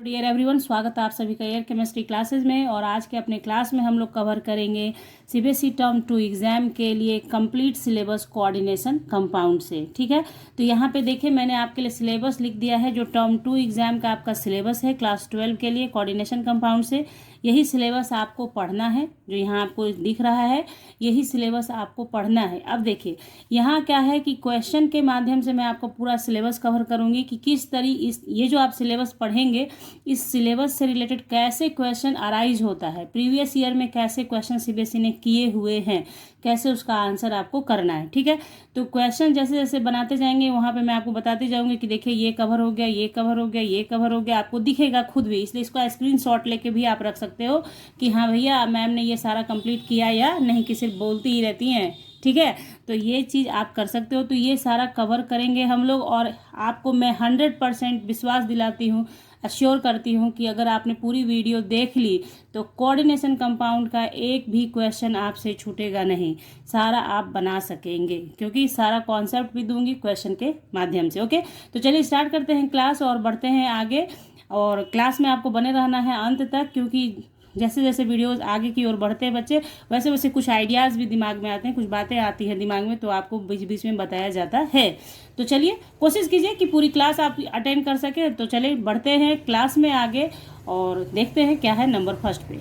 Dear everyone, स्वागत है आप सभी का एयर केमिस्ट्री क्लासेस में। और आज के अपने क्लास में हम लोग कवर करेंगे सीबीएसई टर्म 2 एग्ज़ाम के लिए कंप्लीट सिलेबस कोऑर्डिनेशन कंपाउंड से। ठीक है, तो यहाँ पे देखिए मैंने आपके लिए सिलेबस लिख दिया है जो टर्म 2 एग्ज़ाम का आपका सिलेबस है क्लास 12 के लिए कोऑर्डिनेशन कंपाउंड से। यही सिलेबस आपको पढ़ना है, जो यहाँ आपको दिख रहा है यही सिलेबस आपको पढ़ना है। अब देखिए यहाँ क्या है कि क्वेश्चन के माध्यम से मैं आपको पूरा सिलेबस कवर करूँगी कि किस ये जो आप सिलेबस पढ़ेंगे इस सिलेबस से रिलेटेड कैसे क्वेश्चन अराइज होता है, प्रीवियस ईयर में कैसे क्वेश्चन सीबीएसई ने किए हुए हैं, कैसे उसका आंसर आपको करना है। ठीक है, तो क्वेश्चन जैसे जैसे बनाते जाएंगे वहाँ पे मैं आपको बताते जाऊंगी कि देखिए ये कवर हो गया, ये कवर हो गया, ये कवर हो गया, आपको दिखेगा खुद भी। इसलिए इसका स्क्रीनशॉट लेके भी आप रख सकते हो कि हाँ भैया मैम ने ये सारा कंप्लीट किया या नहीं, कि सिर्फ बोलती ही रहती हैं। ठीक है, तो ये चीज़ आप कर सकते हो। तो ये सारा कवर करेंगे हम लोग और आपको मैं 100% विश्वास दिलाती हूँ, अश्योर करती हूँ कि अगर आपने पूरी वीडियो देख ली तो कोऑर्डिनेशन कंपाउंड का एक भी क्वेश्चन आपसे छूटेगा नहीं, सारा आप बना सकेंगे, क्योंकि सारा कॉन्सेप्ट भी दूंगी क्वेश्चन के माध्यम से। ओके, तो चलिए स्टार्ट करते हैं क्लास और बढ़ते हैं आगे। और क्लास में आपको बने रहना है अंत तक, क्योंकि जैसे जैसे वीडियोस आगे की ओर बढ़ते हैं बच्चे, वैसे वैसे कुछ आइडियाज़ भी दिमाग में आते हैं, कुछ बातें आती हैं दिमाग में, तो आपको बीच बीच में बताया जाता है। तो चलिए कोशिश कीजिए कि पूरी क्लास आप अटेंड कर सके। तो चलिए बढ़ते हैं क्लास में आगे और देखते हैं क्या है नंबर फर्स्ट पे।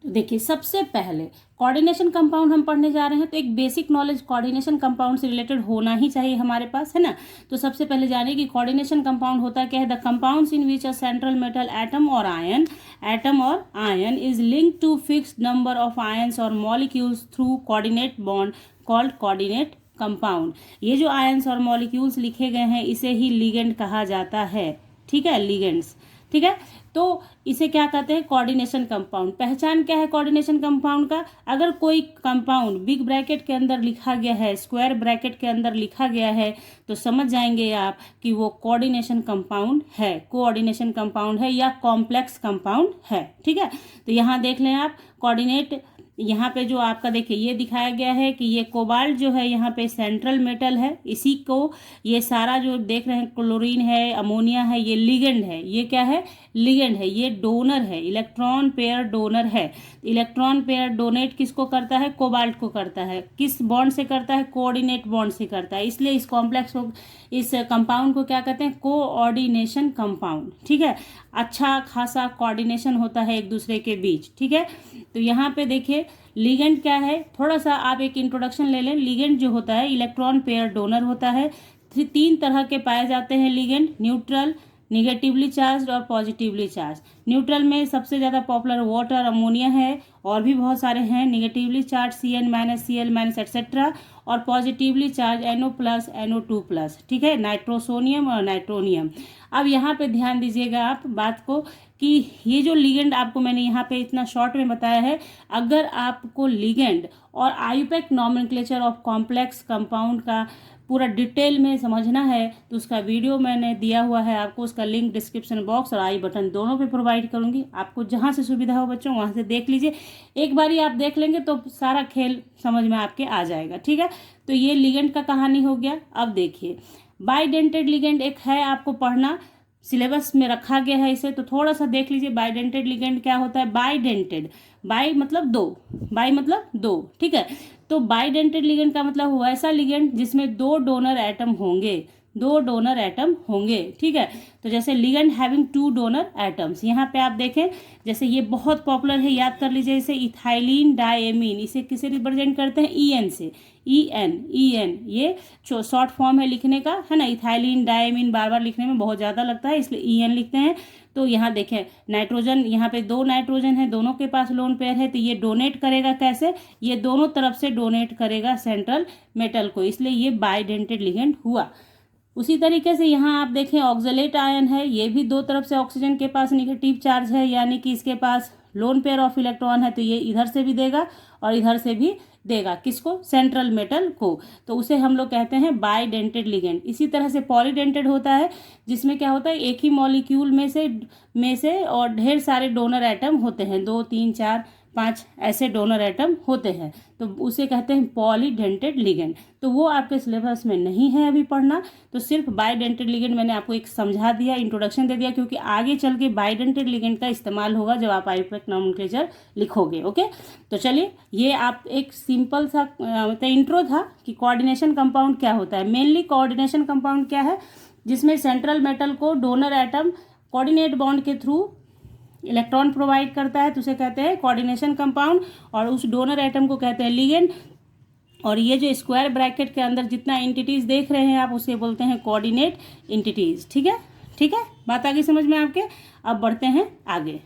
तो देखिए सबसे पहले कोऑर्डिनेशन कंपाउंड हम पढ़ने जा रहे हैं, तो एक बेसिक नॉलेज कोऑर्डिनेशन कंपाउंड से रिलेटेड होना ही चाहिए हमारे पास, है ना। तो सबसे पहले जानिए कि कोऑर्डिनेशन कंपाउंड होता क्या है। The compounds in which a central metal atom or ion is linked to fixed number of ions or molecules through coordinate bond called coordinate compound. ये जो आयन्स और मॉलिक्यूल्स लिखे गए हैं इसे ही लिगेंड कहा जाता है। ठीक है, लिगेंड्स। ठीक है, तो इसे क्या कहते हैं, कोऑर्डिनेशन कंपाउंड। पहचान क्या है कोऑर्डिनेशन कंपाउंड का, अगर कोई कंपाउंड बिग ब्रैकेट के अंदर लिखा गया है, स्क्वायर ब्रैकेट के अंदर लिखा गया है, तो समझ जाएंगे आप कि वो कोऑर्डिनेशन कंपाउंड है, कोऑर्डिनेशन कंपाउंड है या कॉम्प्लेक्स कंपाउंड है। ठीक है, तो यहाँ देख लें आप कोऑर्डिनेट, यहाँ पे जो आपका देखिए ये दिखाया गया है कि ये कोबाल्ट जो है यहाँ पे सेंट्रल मेटल है, इसी को ये सारा जो देख रहे हैं क्लोरीन है, अमोनिया है, ये लिगेंड है। ये क्या है, लिगेंड है, ये डोनर है, इलेक्ट्रॉन पेयर डोनर है। इलेक्ट्रॉन पेयर डोनेट किसको करता है, कोबाल्ट को करता है। किस बॉन्ड से करता है, कोऑर्डिनेट बॉन्ड से करता है। इसलिए इस कॉम्प्लेक्स को, इस कंपाउंड को क्या कहते हैं, कोऑर्डिनेशन कंपाउंड। ठीक है, अच्छा खासा कोऑर्डिनेशन होता है एक दूसरे के बीच। ठीक है, तो यहाँ पे देखिए लिगेंड क्या है, थोड़ा सा आप एक इंट्रोडक्शन ले लें। लिगेंड जो होता है इलेक्ट्रॉन पेयर डोनर होता है। 3 तरह के पाए जाते हैं लिगेंड, न्यूट्रल, निगेटिवली चार्ज और पॉजिटिवली चार्ज। न्यूट्रल में सबसे ज़्यादा पॉपुलर वाटर, अमोनिया है, और भी बहुत सारे हैं। Negatively charge CN-, Cl- etcetera, और पॉजिटिवली चार्ज NO+, NO2+। ठीक है, नाइट्रोसोनियम और नाइट्रोनियम। अब यहाँ पे ध्यान दीजिएगा आप बात को कि ये जो लिगेंड आपको मैंने यहाँ पे इतना शॉर्ट में बताया है, अगर आपको लिगेंड और IUPAC nomenclature of complex compound का पूरा डिटेल में समझना है तो उसका वीडियो मैंने दिया हुआ है आपको, उसका लिंक डिस्क्रिप्शन बॉक्स और आई बटन दोनों पे प्रोवाइड करूंगी। आपको जहां से सुविधा हो बच्चों वहां से देख लीजिए। एक बारी आप देख लेंगे तो सारा खेल समझ में आपके आ जाएगा। ठीक है, तो ये लिगेंड का कहानी हो गया। अब देखिए बाइडेंटेड लिगेंड एक है, आपको पढ़ना, सिलेबस में रखा गया है इसे, तो थोड़ा सा देख लीजिए। बाइडेंटेड लिगेंड क्या होता है, बाइडेंटेड, बाई मतलब दो, बाई मतलब दो। ठीक है, तो बाइडेंटेड लिगेंड का मतलब हुआ ऐसा लिगेंड जिसमें 2 डोनर एटम होंगे, 2 डोनर एटम होंगे। ठीक है, तो जैसे लिगेंड हैविंग 2 डोनर एटम्स, यहाँ पे आप देखें जैसे ये बहुत पॉपुलर है, याद कर लीजिए इसे, इथाइलिन डायमीन। इसे किसे रिप्रेजेंट करते हैं, EN से, EN ये शॉर्ट फॉर्म है लिखने का, है ना। इथाइलिन डायमीन बार बार लिखने में बहुत ज़्यादा लगता है, इसलिए EN लिखते हैं। तो यहाँ देखें नाइट्रोजन, यहाँ पे 2 नाइट्रोजन है, दोनों के पास लोन पेयर है, तो ये डोनेट करेगा कैसे, ये दोनों तरफ से डोनेट करेगा सेंट्रल मेटल को, इसलिए ये बाइडेंटेड लिगेंड हुआ। उसी तरीके से यहाँ आप देखें ऑक्सलेट आयन है, ये भी 2 तरफ से ऑक्सीजन के पास निगेटिव चार्ज है, यानी कि इसके पास लोन पेयर ऑफ इलेक्ट्रॉन है, तो ये इधर से भी देगा और इधर से भी देगा, किसको, सेंट्रल मेटल को, तो उसे हम लोग कहते हैं बाइडेंटेड लिगेंड। इसी तरह से पॉलीडेंटेड होता है, जिसमें क्या होता है एक ही मॉलिक्यूल में से और ढेर सारे डोनर एटम होते हैं, 2, 3, 4 5 ऐसे डोनर एटम होते हैं, तो उसे कहते हैं पॉलीडेंटेड लिगेंड। तो वो आपके सिलेबस में नहीं है अभी पढ़ना, तो सिर्फ बाइडेंटेड लिगेंड मैंने आपको एक समझा दिया, इंट्रोडक्शन दे दिया, क्योंकि आगे चल के बाइडेंटेड लिगेंड का इस्तेमाल होगा जब आप आईयूपैक नॉमेनक्लेचर लिखोगे। ओके, तो चलिए ये आप एक सिंपल सा इंट्रो था कि कोऑर्डिनेशन कंपाउंड क्या होता है। मेनली कोऑर्डिनेशन कंपाउंड क्या है, जिसमें सेंट्रल मेटल को डोनर एटम कोऑर्डिनेट बॉन्ड के थ्रू इलेक्ट्रॉन प्रोवाइड करता है, तो उसे कहते हैं कोऑर्डिनेशन कंपाउंड, और उस डोनर एटम को कहते हैं लिगेंड। और ये जो स्क्वायर ब्रैकेट के अंदर जितना एंटिटीज देख रहे हैं आप, उसे बोलते हैं कोऑर्डिनेट एंटिटीज। ठीक है, ठीक है, बात आगे समझ में आपके। अब बढ़ते हैं आगे।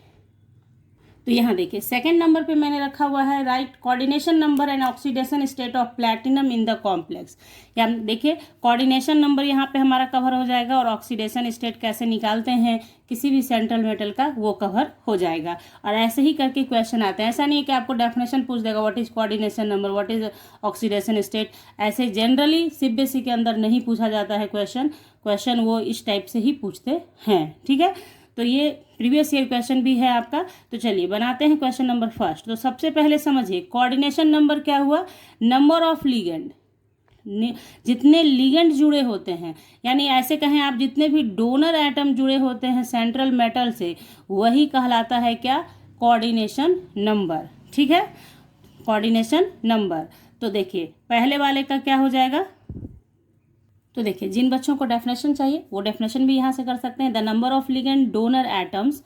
तो यहाँ देखिए सेकंड नंबर पे मैंने रखा हुआ है right coordination number and oxidation state of platinum in the complex. या देखिए कोऑर्डिनेशन नंबर यहाँ पे हमारा कवर हो जाएगा, और ऑक्सीडेशन स्टेट कैसे निकालते हैं किसी भी सेंट्रल मेटल का, वो कवर हो जाएगा। और ऐसे ही करके क्वेश्चन आते हैं, ऐसा नहीं है कि आपको डेफिनेशन पूछ देगा what is coordination number, what is oxidation state. ऐसे जनरली सीबीएसई के अंदर नहीं पूछा जाता है क्वेश्चन वो इस टाइप से ही पूछते हैं। ठीक है, तो ये प्रीवियस ईयर क्वेश्चन भी है आपका। तो चलिए बनाते हैं क्वेश्चन नंबर फर्स्ट। तो सबसे पहले समझिए कोऑर्डिनेशन नंबर क्या हुआ, नंबर ऑफ लिगेंड, जितने लिगेंड जुड़े होते हैं, यानी ऐसे कहें आप जितने भी डोनर एटम जुड़े होते हैं सेंट्रल मेटल से, वही कहलाता है क्या, कोऑर्डिनेशन नंबर। ठीक है, कोऑर्डिनेशन नंबर। तो देखिए पहले वाले का क्या हो जाएगा, तो देखिए जिन बच्चों को डेफिनेशन चाहिए वो डेफिनेशन भी यहाँ से कर सकते हैं। The number of ligand donor atoms,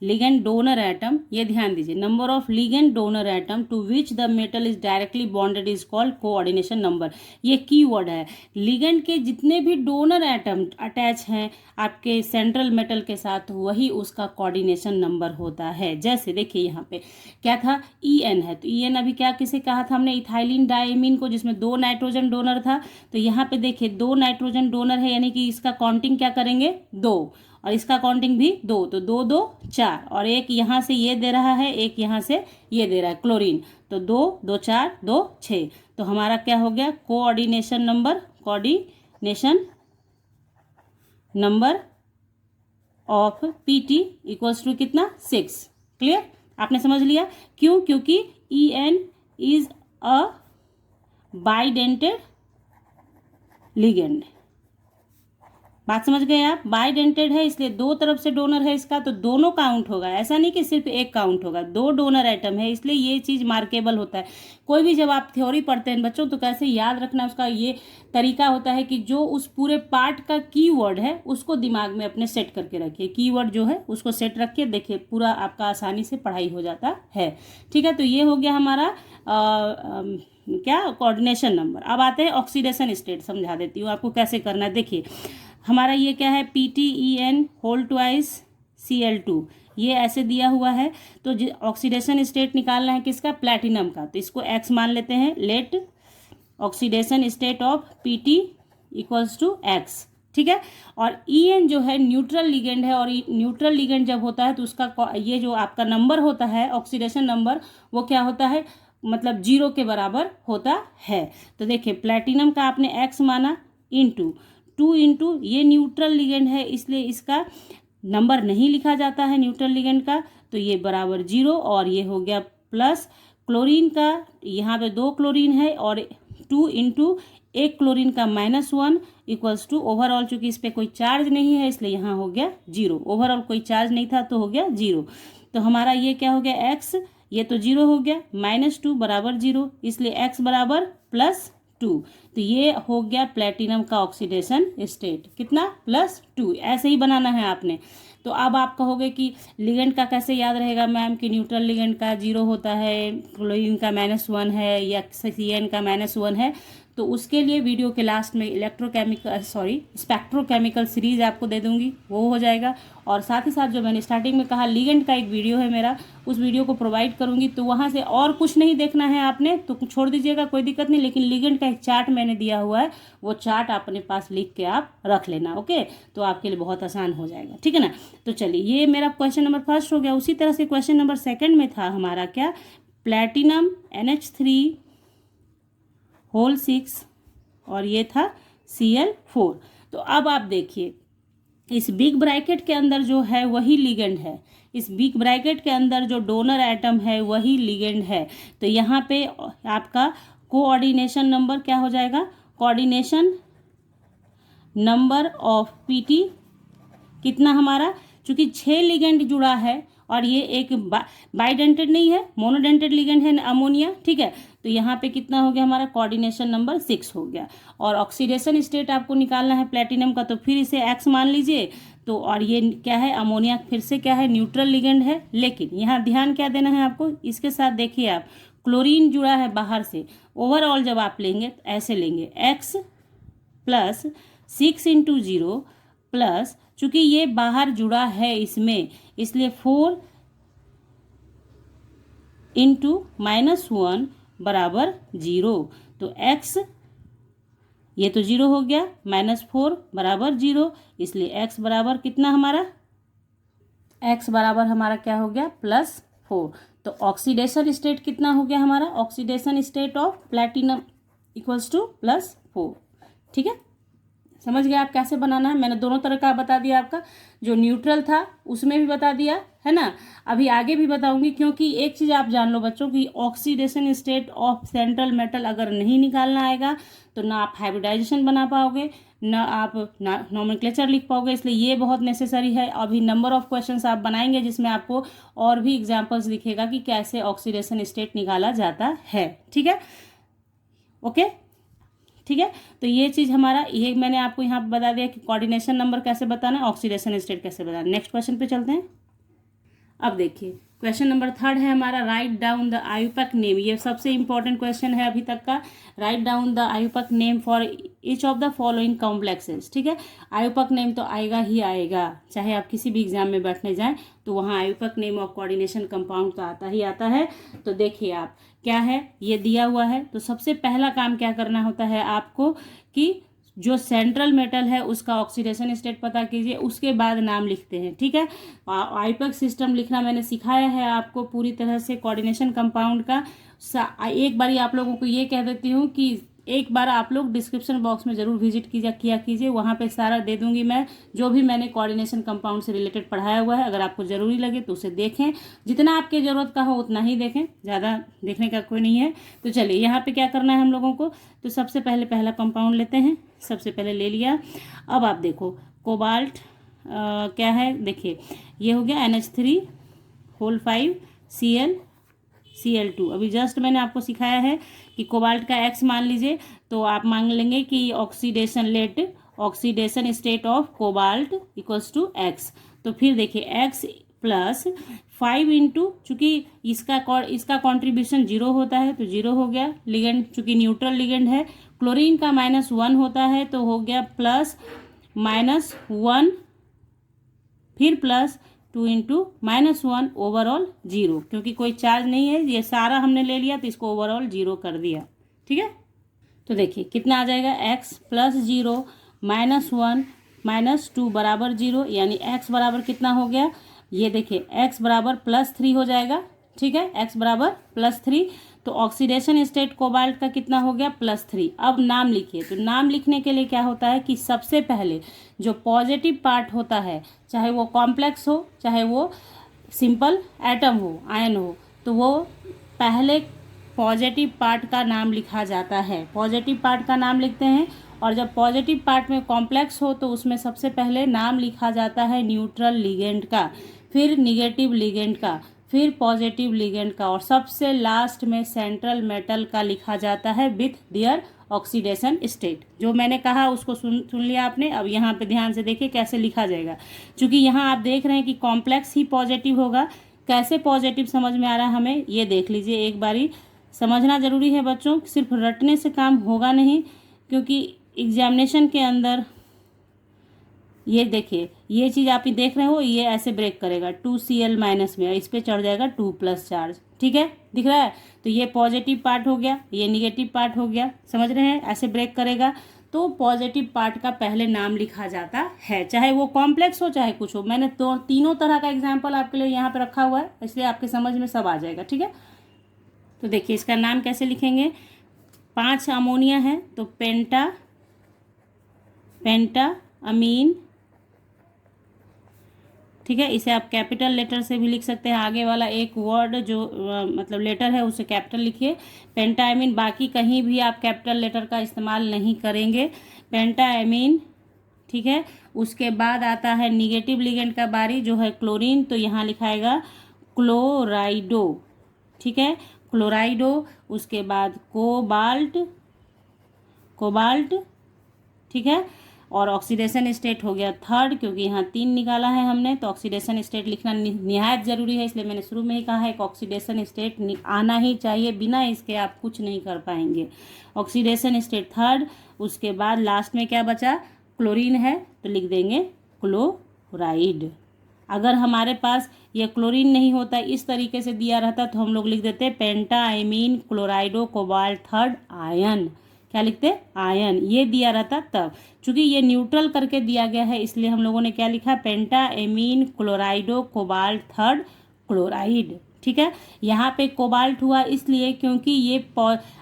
ligand donor atom, ये ध्यान दीजिए, number of ligand donor atom to which the metal is directly bonded is called coordination number. ये की वर्ड है, लिगेंड के जितने भी डोनर एटम अटैच हैं आपके सेंट्रल मेटल के साथ, वही उसका कोऑर्डिनेशन नंबर होता है। जैसे देखिए यहाँ पे क्या था, EN है, तो EN अभी क्या किसे कहा था हमने, इथाइलिन डाइमीन को, जिसमें 2 नाइट्रोजन डोनर था। तो यहाँ पे देखिए 2 नाइट्रोजन डोनर है, यानी कि इसका काउंटिंग क्या करेंगे, 2, और इसका काउंटिंग भी 2, तो 2 2 4, और एक यहाँ से ये दे रहा है, एक यहाँ से ये दे रहा है क्लोरीन, तो 2 2 4 2 6। तो हमारा क्या हो गया, coordination number, coordination number of PT equals to कितना, 6। क्लियर, आपने समझ लिया क्यों, क्योंकि EN is a bidentate ligand. बात समझ गए आप, बाइडेंटेड है इसलिए 2 तरफ से डोनर है इसका, तो दोनों काउंट होगा, ऐसा नहीं कि सिर्फ एक काउंट होगा, 2 डोनर एटम है, इसलिए ये चीज मार्केबल होता है। कोई भी जब आप थ्योरी पढ़ते हैं बच्चों, तो कैसे याद रखना, उसका ये तरीका होता है कि जो उस पूरे पार्ट का कीवर्ड है उसको दिमाग में अपने सेट करके रखिए, कीवर्ड जो है उसको सेट रखिए, देखिए पूरा आपका आसानी से पढ़ाई हो जाता है। ठीक है, तो ये हो गया हमारा क्या, कोऑर्डिनेशन नंबर। अब आते हैं ऑक्सीडेशन स्टेट, समझा देती हूँ आपको कैसे करना है। देखिए हमारा ये क्या है, PTEN होल ट्वाइस Cl2, ये ऐसे दिया हुआ है। तो ऑक्सीडेशन स्टेट निकालना है किसका, प्लैटिनम का, तो इसको X मान लेते हैं, let oxidation state of PT equals to X। ठीक है, और EN जो है न्यूट्रल लिगेंड है, और न्यूट्रल लिगेंड जब होता है तो उसका ये जो आपका नंबर होता है ऑक्सीडेशन नंबर, वो क्या होता है, मतलब 0 के बराबर होता है। तो देखिए प्लैटिनम का आपने X माना, इंटू 2 इंटू ये न्यूट्रल लिगेंड है, इसलिए इसका नंबर नहीं लिखा जाता है न्यूट्रल लिगेंड का, तो ये बराबर 0, और ये हो गया प्लस क्लोरीन का, यहाँ पे 2 क्लोरीन है, और 2 इंटू एक क्लोरीन का -1 इक्वल्स टू ओवरऑल, चूंकि इस पर कोई चार्ज नहीं है इसलिए यहाँ हो गया 0, ओवरऑल कोई चार्ज नहीं था तो हो गया 0। तो हमारा ये क्या हो गया, X, ये तो 0 हो गया, -2 बराबर 0, इसलिए X बराबर +2। तो ये हो गया प्लैटिनम का ऑक्सीडेशन स्टेट, कितना, +2। ऐसे ही बनाना है आपने। तो अब आप कहोगे कि लिगेंड का कैसे याद रहेगा मैम, कि न्यूट्रल लिगेंड का 0 होता है, क्लोरीन का -1 है, या CN का -1 है। तो उसके लिए वीडियो के लास्ट में स्पेक्ट्रोकेमिकल सीरीज आपको दे दूंगी, वो हो जाएगा। और साथ ही साथ जो मैंने स्टार्टिंग में कहा लिगेंड का एक वीडियो है मेरा, उस वीडियो को प्रोवाइड करूंगी, तो वहाँ से और कुछ नहीं देखना है आपने तो छोड़ दीजिएगा, कोई दिक्कत नहीं, लेकिन लिगेंड का एक चार्ट मैंने दिया हुआ है, वो चार्ट अपने पास लिख के आप रख लेना। ओके, तो आपके लिए बहुत आसान हो जाएगा, ठीक है ना। तो चलिए ये मेरा क्वेश्चन नंबर फर्स्ट हो गया। उसी तरह से क्वेश्चन नंबर सेकंड में था हमारा क्या, प्लैटिनम NH3 होल 6 और ये था Cl4। तो अब आप देखिए इस बिग ब्रैकेट के अंदर जो है वही लिगेंड है, इस बिग ब्रैकेट के अंदर जो डोनर एटम है वही लिगेंड है। तो यहाँ पे आपका कोऑर्डिनेशन नंबर क्या हो जाएगा, कोऑर्डिनेशन नंबर ऑफ पीटी कितना हमारा, चूंकि 6 लिगेंड जुड़ा है और ये एक बाइडेंटेड नहीं है, मोनोडेंटेड लिगेंड है अमोनिया, ठीक है। तो यहाँ पे कितना हो गया हमारा, कोऑर्डिनेशन नंबर 6 हो गया। और ऑक्सीडेशन स्टेट आपको निकालना है प्लेटिनम का, तो फिर इसे एक्स मान लीजिए। तो और ये क्या है, अमोनिया फिर से क्या है, न्यूट्रल लिगेंड है। लेकिन यहाँ ध्यान क्या देना है आपको, इसके साथ देखिए आप, क्लोरीन जुड़ा है बाहर से। ओवरऑल जब आप लेंगे तो ऐसे लेंगे, एक्स प्लस 6 इंटू 0 प्लस, चूंकि ये बाहर जुड़ा है इसमें, इसलिए 4 इंटू -1 बराबर 0। तो x, ये तो 0 हो गया, -4 बराबर 0, इसलिए x बराबर कितना हमारा, x बराबर हमारा क्या हो गया, +4। तो ऑक्सीडेशन स्टेट कितना हो गया हमारा, oxidation state of platinum equals to +4। ठीक है, समझ गए आप कैसे बनाना है। मैंने दोनों तरह का बता दिया, आपका जो न्यूट्रल था उसमें भी बता दिया है ना, अभी आगे भी बताऊंगी। क्योंकि एक चीज़ आप जान लो बच्चों की, oxidation state of central metal अगर नहीं निकालना आएगा तो ना आप हाइब्रिडाइजेशन बना पाओगे, ना आप नोमेनक्लेचर लिख पाओगे। इसलिए ये बहुत नेसेसरी है। अभी नंबर ऑफ क्वेश्चंस आप बनाएंगे जिसमें आपको और भी एग्जाम्पल्स दिखेगा कि कैसे ऑक्सीडेशन स्टेट निकाला जाता है। ठीक है, ओके, ठीक है। तो ये चीज़ हमारा, ये मैंने आपको यहाँ पे बता दिया कि कोऑर्डिनेशन नंबर कैसे बताना है, ऑक्सीडेशन स्टेट कैसे बताना है। नेक्स्ट क्वेश्चन पे चलते हैं। अब देखिए क्वेश्चन नंबर 3 है हमारा, write down the IUPAC name. ये सबसे इंपॉर्टेंट क्वेश्चन है अभी तक का। Write down the IUPAC name for each of the following complexes. ठीक है, आयुपक नेम तो आएगा ही आएगा, चाहे आप किसी भी एग्जाम में बैठने जाएं तो वहाँ आयुपक नेम ऑफ कोऑर्डिनेशन कंपाउंड तो आता ही आता है। तो देखिए आप क्या है, ये दिया हुआ है। तो सबसे पहला काम क्या करना होता है आपको कि जो सेंट्रल मेटल है उसका ऑक्सीडेशन स्टेट पता कीजिए, उसके बाद नाम लिखते हैं। ठीक है, आयुपक सिस्टम लिखना मैंने सिखाया है आपको पूरी तरह से कोऑर्डिनेशन कंपाउंड का। एक बार आप लोगों को ये कह देती हूँ कि एक बार आप लोग डिस्क्रिप्शन बॉक्स में ज़रूर विजिट कीजिए, वहाँ पे सारा दे दूंगी मैं, जो भी मैंने कोऑर्डिनेशन कंपाउंड से रिलेटेड पढ़ाया हुआ है। अगर आपको ज़रूरी लगे तो उसे देखें, जितना आपके ज़रूरत का हो उतना ही देखें, ज़्यादा देखने का कोई नहीं है। तो चलिए यहाँ पे क्या करना है हम लोगों को। तो सबसे पहले पहला कंपाउंड लेते हैं, सबसे पहले ले लिया। अब आप देखो कोबाल्ट क्या है, देखिए ये हो गया NH3 5Cl2। अभी जस्ट मैंने आपको सिखाया है कि कोबाल्ट का X मान लीजिए, तो आप मान लेंगे कि oxidation state of cobalt equals to X। तो फिर देखिए X प्लस 5 इंटू, चूँकि इसका कॉन्ट्रीब्यूशन 0 होता है तो 0 हो गया, लिगेंड चूँकि न्यूट्रल लिगेंड है। क्लोरीन का -1 होता है तो हो गया +-1, फिर +2 इंटू -1, ओवरऑल 0, क्योंकि कोई चार्ज नहीं है, ये सारा हमने ले लिया तो इसको ओवरऑल 0 कर दिया। ठीक है, तो देखिए कितना आ जाएगा, x + 0 -1 -2 बराबर 0, यानी x बराबर कितना हो गया, ये देखिए x बराबर +3 हो जाएगा। ठीक है, x बराबर +3। तो ऑक्सीडेशन स्टेट कोबाल्ट का कितना हो गया, +3। अब नाम लिखिए। तो नाम लिखने के लिए क्या होता है कि सबसे पहले जो पॉजिटिव पार्ट होता है, चाहे वो कॉम्प्लेक्स हो चाहे वो सिंपल एटम हो, आयन हो, तो वो पहले पॉजिटिव पार्ट का नाम लिखा जाता है, पॉजिटिव पार्ट का नाम लिखते हैं। और जब पॉजिटिव पार्ट में कॉम्प्लेक्स हो तो उसमें सबसे पहले नाम लिखा जाता है न्यूट्रल लिगेंड का, फिर निगेटिव लिगेंड का, फिर पॉजिटिव लिगेंड का, और सबसे लास्ट में सेंट्रल मेटल का लिखा जाता है विथ देयर ऑक्सीडेशन स्टेट। जो मैंने कहा उसको सुन लिया आपने। अब यहाँ पे ध्यान से देखिए कैसे लिखा जाएगा, क्योंकि यहाँ आप देख रहे हैं कि कॉम्प्लेक्स ही पॉजिटिव होगा। कैसे पॉजिटिव समझ में आ रहा है हमें, ये देख लीजिए एक बारी। समझना ज़रूरी है बच्चों, सिर्फ रटने से काम होगा नहीं, क्योंकि एग्जामिनेशन के अंदर ये देखिए, ये चीज़ आप देख रहे हो, ये ऐसे ब्रेक करेगा 2Cl- में, इस पर चढ़ जाएगा 2+ चार्ज। ठीक है, दिख रहा है। तो ये पॉजिटिव पार्ट हो गया, ये निगेटिव पार्ट हो गया, समझ रहे हैं, ऐसे ब्रेक करेगा। तो पॉजिटिव पार्ट का पहले नाम लिखा जाता है, चाहे वो कॉम्प्लेक्स हो चाहे कुछ हो। मैंने तो तीनों तरह का एग्जाम्पल आपके लिए यहाँ पे रखा हुआ है, इसलिए आपके समझ में सब आ जाएगा। ठीक है, तो देखिए इसका नाम कैसे लिखेंगे। 5 अमोनिया है तो पेंटा अमीन ठीक है। इसे आप कैपिटल लेटर से भी लिख सकते हैं, आगे वाला एक वर्ड जो मतलब लेटर है उसे कैपिटल लिखिए। पेंटाएमीन, बाकी कहीं भी आप कैपिटल लेटर का इस्तेमाल नहीं करेंगे, पेंटाएमीन, ठीक है। उसके बाद आता है निगेटिव लिगेंड का बारी जो है क्लोरीन, तो यहाँ लिखाएगा क्लोराइडो, ठीक है, क्लोराइडो। उसके बाद कोबाल्ट, कोबाल्ट, ठीक है। और ऑक्सीडेशन स्टेट हो गया थर्ड, क्योंकि यहाँ 3 निकाला है हमने, तो ऑक्सीडेशन स्टेट लिखना निहायत ज़रूरी है, इसलिए मैंने शुरू में ही कहा है कि ऑक्सीडेशन स्टेट आना ही चाहिए, बिना इसके आप कुछ नहीं कर पाएंगे। Oxidation state third. उसके बाद लास्ट में क्या बचा, क्लोरीन है, तो लिख देंगे क्लोराइड। अगर हमारे पास ये क्लोरीन नहीं होता, इस तरीके से दिया रहता, तो हम लोग लिख देते पेंटाएमीन क्लोराइडो कोबाल्ट थर्ड आयन। क्या लिखते, आयन। ये दिया रहता तब, चूंकि ये न्यूट्रल करके दिया गया है इसलिए हम लोगों ने क्या लिखा, पेंटाएमीन क्लोराइडो कोबाल्ट थर्ड क्लोराइड, ठीक है। यहाँ पे कोबाल्ट हुआ इसलिए क्योंकि ये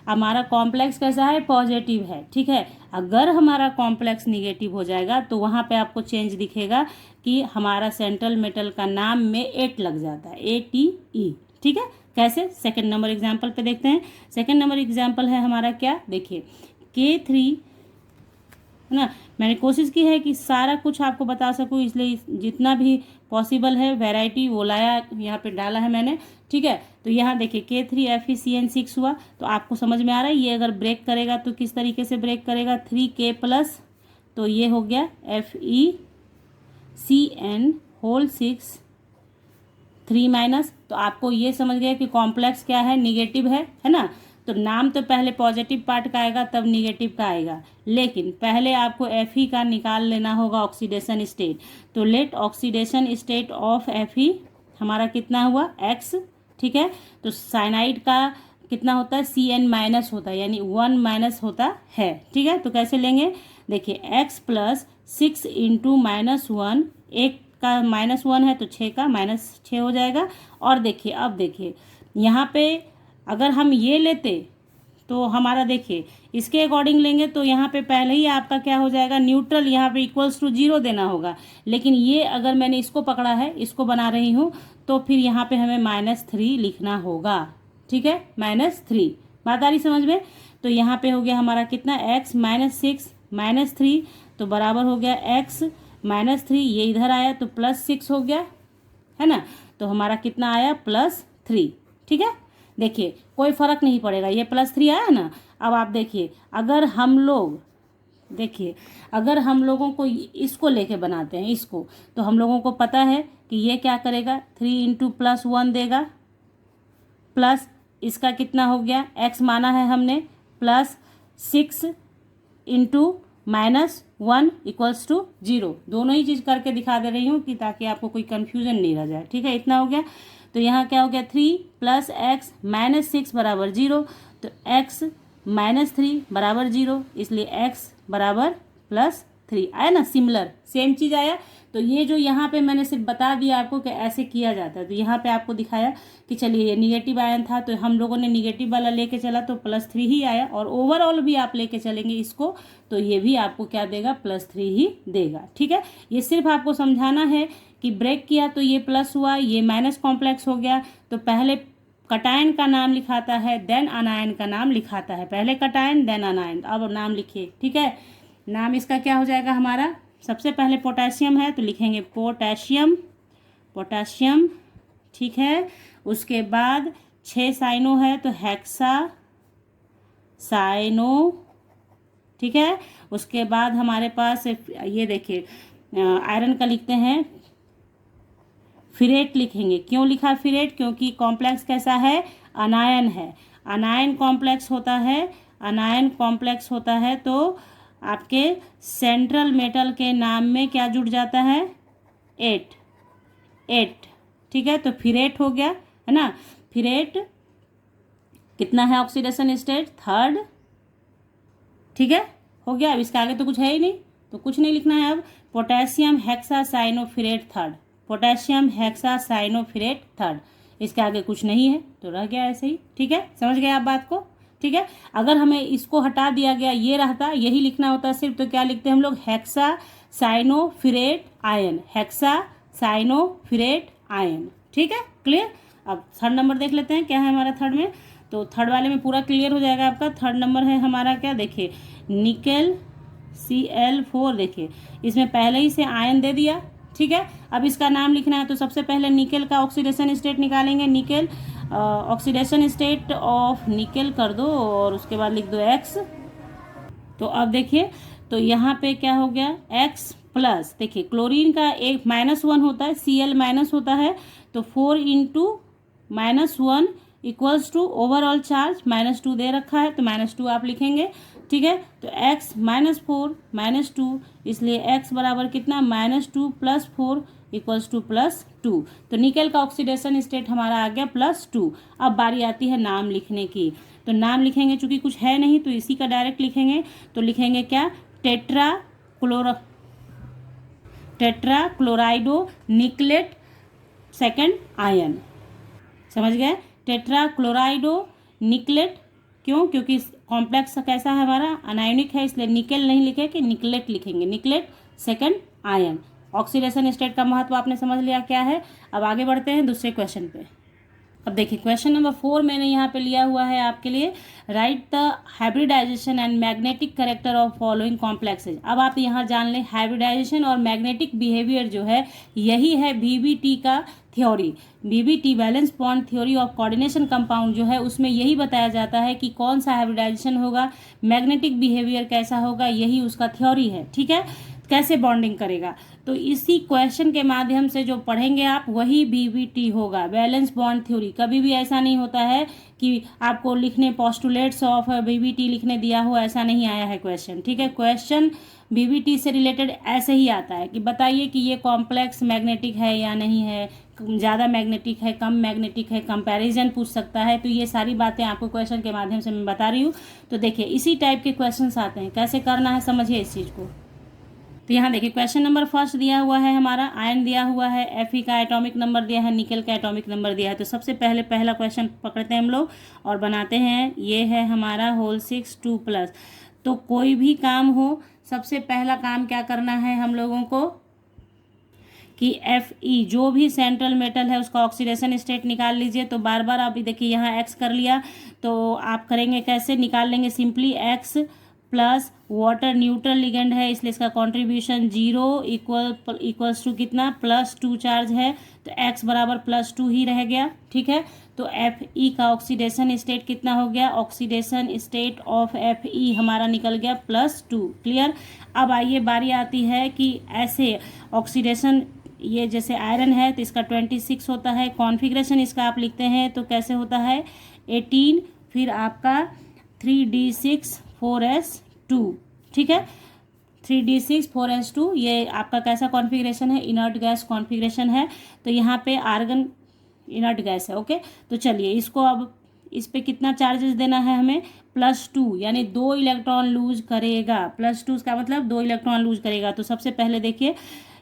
हमारा कॉम्प्लेक्स कैसा है, पॉजिटिव है, ठीक है। अगर हमारा कॉम्प्लेक्स निगेटिव हो जाएगा तो वहाँ पे आपको चेंज दिखेगा कि हमारा सेंट्रल मेटल का नाम में 8 लग जाता है, ATE, ठीक है। कैसे, सेकंड नंबर एग्जाम्पल पे देखते हैं। सेकंड नंबर एग्जाम्पल है हमारा क्या, देखिए K3, है ना। मैंने कोशिश की है कि सारा कुछ आपको बता सकूं, इसलिए जितना भी पॉसिबल है वैरायटी वो लाया, यहाँ पे डाला है मैंने, ठीक है। तो यहाँ देखिए K3FeCN6 हुआ, तो आपको समझ में आ रहा है ये अगर ब्रेक करेगा तो किस तरीके से ब्रेक करेगा, 3K+, तो ये हो गया FeCN6 3-, तो आपको ये समझ गया कि कॉम्प्लेक्स क्या है, निगेटिव है ना। तो नाम तो पहले पॉजिटिव पार्ट का आएगा तब निगेटिव का आएगा, लेकिन पहले आपको Fe का निकाल लेना होगा ऑक्सीडेशन स्टेट। तो let oxidation state of Fe हमारा कितना हुआ, X, ठीक है। तो साइनाइड का कितना होता है, Cn- होता है, यानी 1- होता है, ठीक है। तो कैसे लेंगे, देखिए X + 6 × -1, एक का -1 है तो 6 का -6 हो जाएगा। और देखिए अब देखिए यहाँ पे अगर हम ये लेते तो हमारा देखिए इसके अकॉर्डिंग लेंगे तो यहाँ पे पहले ही आपका क्या हो जाएगा, न्यूट्रल, यहाँ पे =0 देना होगा। लेकिन ये अगर मैंने इसको पकड़ा है, इसको बना रही हूँ, तो फिर यहाँ पे हमें -3 लिखना होगा, ठीक है, -3। बात आ रही समझ में। तो यहाँ पे हो गया हमारा कितना, X -6 -3, तो बराबर हो गया X -3, ये इधर आया तो +6 हो गया, है ना। तो हमारा कितना आया, +3, ठीक है। देखिए कोई फर्क नहीं पड़ेगा, ये +3 आया ना। अब आप देखिए अगर हम लोग, देखिए अगर हम लोगों को इसको लेके बनाते हैं इसको, तो हम लोगों को पता है कि ये क्या करेगा, 3 × +1 देगा, प्लस इसका कितना हो गया, X माना है हमने, +6 × -1 = 0। दोनों ही चीज़ करके दिखा दे रही हूँ कि ताकि आपको कोई कन्फ्यूजन नहीं रह जाए, ठीक है। इतना हो गया। तो यहाँ क्या हो गया, 3 + X -6 = 0, तो X -3 = 0, इसलिए X = +3 आया ना, सिमिलर सेम चीज़ आया। तो ये जो यहाँ पे मैंने सिर्फ बता दिया आपको कि ऐसे किया जाता है, तो यहाँ पे आपको दिखाया कि चलिए ये निगेटिव आयन था तो हम लोगों ने निगेटिव वाला लेके चला तो +3 ही आया, और ओवरऑल भी आप लेके चलेंगे इसको तो ये भी आपको क्या देगा, +3 ही देगा, ठीक है। ये सिर्फ आपको समझाना है कि ब्रेक किया तो ये प्लस हुआ, ये माइनस कॉम्प्लेक्स हो गया, तो पहले कटायन का नाम लिखाता है देन अनायन का नाम लिखाता है, पहले कटायन देन अनायन। अब नाम लिखिए, ठीक है। नाम इसका क्या हो जाएगा हमारा, सबसे पहले पोटेशियम है तो लिखेंगे पोटेशियम, पोटेशियम, ठीक है। उसके बाद 6 साइनो है तो हेक्सा साइनो, ठीक है। उसके बाद हमारे पास ये देखिए आयरन का लिखते हैं फिरेट, लिखेंगे। क्यों लिखा फिरेट, क्योंकि कॉम्प्लेक्स कैसा है, अनायन है, अनायन कॉम्प्लेक्स होता है, अनायन कॉम्प्लेक्स होता है तो आपके सेंट्रल मेटल के नाम में क्या जुड़ जाता है, 8, ठीक है। तो फिरेट हो गया, है ना। फिरेट कितना है ऑक्सीडेशन स्टेट, थर्ड, ठीक है, हो गया। अब इसके आगे तो कुछ है ही नहीं तो कुछ नहीं लिखना है। अब पोटेशियम हेक्सासाइनोफिरेट थर्ड, पोटेशियम हेक्सासाइनोफिरेट थर्ड, इसके आगे कुछ नहीं है तो रह गया ऐसे ही, ठीक है। समझ गए आप बात को, ठीक है। अगर हमें इसको हटा दिया गया, ये रहता, यही लिखना होता सिर्फ, तो क्या लिखते हैं हम लोग, हेक्सासाइनोफिरेट आयन, हेक्सा साइनोफिरेट आयन। ठीक है, क्लियर। अब थर्ड नंबर देख लेते हैं क्या है हमारा थर्ड में। तो थर्ड वाले में पूरा क्लियर हो जाएगा आपका। थर्ड नंबर है हमारा क्या, देखिए निकेल Cl4। देखिए इसमें पहले ही से आयन दे दिया। ठीक है, अब इसका नाम लिखना है तो सबसे पहले निकेल का ऑक्सीडेशन स्टेट निकालेंगे। Nickel oxidation state of nickel कर दो और उसके बाद लिख दो X। तो अब देखिए तो यहाँ पे क्या हो गया X प्लस, देखिए क्लोरीन का एक -1 होता है, Cl माइनस होता है, तो 4 into -1 equals to overall charge -2 दे रखा है तो -2 आप लिखेंगे। ठीक है, तो x -4 -2, इसलिए x बराबर कितना -2 + 4 इक्वल्स टू +2। तो निकेल का ऑक्सीडेशन स्टेट हमारा आ गया +2। अब बारी आती है नाम लिखने की। तो नाम लिखेंगे, चूंकि कुछ है नहीं तो इसी का डायरेक्ट लिखेंगे। तो लिखेंगे क्या, टेट्रा क्लोराइडो निकलेट सेकेंड आयन। समझ गए, टेट्रा क्लोराइडो निकलेट। क्यों, क्योंकि कॉम्प्लेक्स कैसा है हमारा, अनायोनिक है, इसलिए निकेल नहीं लिखे कि निकलेट लिखेंगे, निकलेट सेकेंड आयन। ऑक्सीडेशन स्टेट का महत्व आपने समझ लिया क्या है। अब आगे बढ़ते हैं दूसरे क्वेश्चन पे। अब देखिए क्वेश्चन नंबर 4 मैंने यहाँ पे लिया हुआ है आपके लिए, right the hybridization and magnetic character of following complexes. अब आप यहाँ जान लें हाइब्रिडाइजेशन और मैग्नेटिक बिहेवियर जो है यही है बीबीटी का theory. BBT valence bond theory of coordination compound जो है उसमें यही बताया जाता है कि कौन सा हाइब्रिडाइजेशन होगा, मैग्नेटिक बिहेवियर कैसा होगा, यही उसका थ्योरी है। ठीक है, कैसे बॉन्डिंग करेगा, तो इसी क्वेश्चन के माध्यम से जो पढ़ेंगे आप वही बीबीटी होगा, बैलेंस बॉन्ड थ्योरी। कभी भी ऐसा नहीं होता है कि आपको लिखने पोस्टुलेट्स ऑफ बीबीटी लिखने दिया हो, ऐसा नहीं आया है क्वेश्चन। ठीक है, क्वेश्चन बीबीटी से रिलेटेड ऐसे ही आता है कि बताइए कि ये कॉम्प्लेक्स मैग्नेटिक है या नहीं है, ज़्यादा मैग्नेटिक है, कम मैग्नेटिक है, कंपैरिजन पूछ सकता है। तो ये सारी बातें आपको क्वेश्चन के माध्यम से मैं बता रही हूँ। तो देखिए इसी टाइप के क्वेश्चंस आते हैं, कैसे करना है समझिए इस चीज़ को। तो यहाँ देखिए क्वेश्चन नंबर फर्स्ट दिया हुआ है हमारा, आयन दिया हुआ है, Fe का एटॉमिक नंबर दिया है, निकेल का एटॉमिक नंबर दिया है। तो सबसे पहले पहला क्वेश्चन पकड़ते हैं हम लोग और बनाते हैं। ये है हमारा होल 6 2+। तो कोई भी काम हो सबसे पहला काम क्या करना है हम लोगों को कि Fe जो भी सेंट्रल मेटल है उसका ऑक्सीडेशन स्टेट निकाल लीजिए। तो बार बार अभी देखिए यहाँ X कर लिया तो आप करेंगे कैसे, निकाल लेंगे simply X plus water neutral ligand है इसलिए इसका कॉन्ट्रीब्यूशन 0 इक्वल्स टू कितना +2 चार्ज है तो X बराबर +2 ही रह गया। ठीक है, तो Fe का ऑक्सीडेशन स्टेट कितना हो गया, ऑक्सीडेशन स्टेट ऑफ Fe हमारा निकल गया +2। क्लियर। अब आइए बारी आती है कि ऐसे ऑक्सीडेशन, ये जैसे आयरन है तो इसका 26 होता है, कॉन्फ़िगरेशन इसका आप लिखते हैं तो कैसे होता है 18, फिर आपका 3d6 4s2। ठीक है, 3d6 4s2 ये आपका कैसा कॉन्फ़िगरेशन है, इनर्ट गैस कॉन्फ़िगरेशन है। तो यहाँ पे आर्गन इनर्ट गैस है। ओके, तो चलिए इसको अब इस पे कितना चार्जेस देना है हमें, +2, यानी 2 इलेक्ट्रॉन लूज करेगा। +2 का मतलब 2 इलेक्ट्रॉन लूज करेगा। तो सबसे पहले देखिए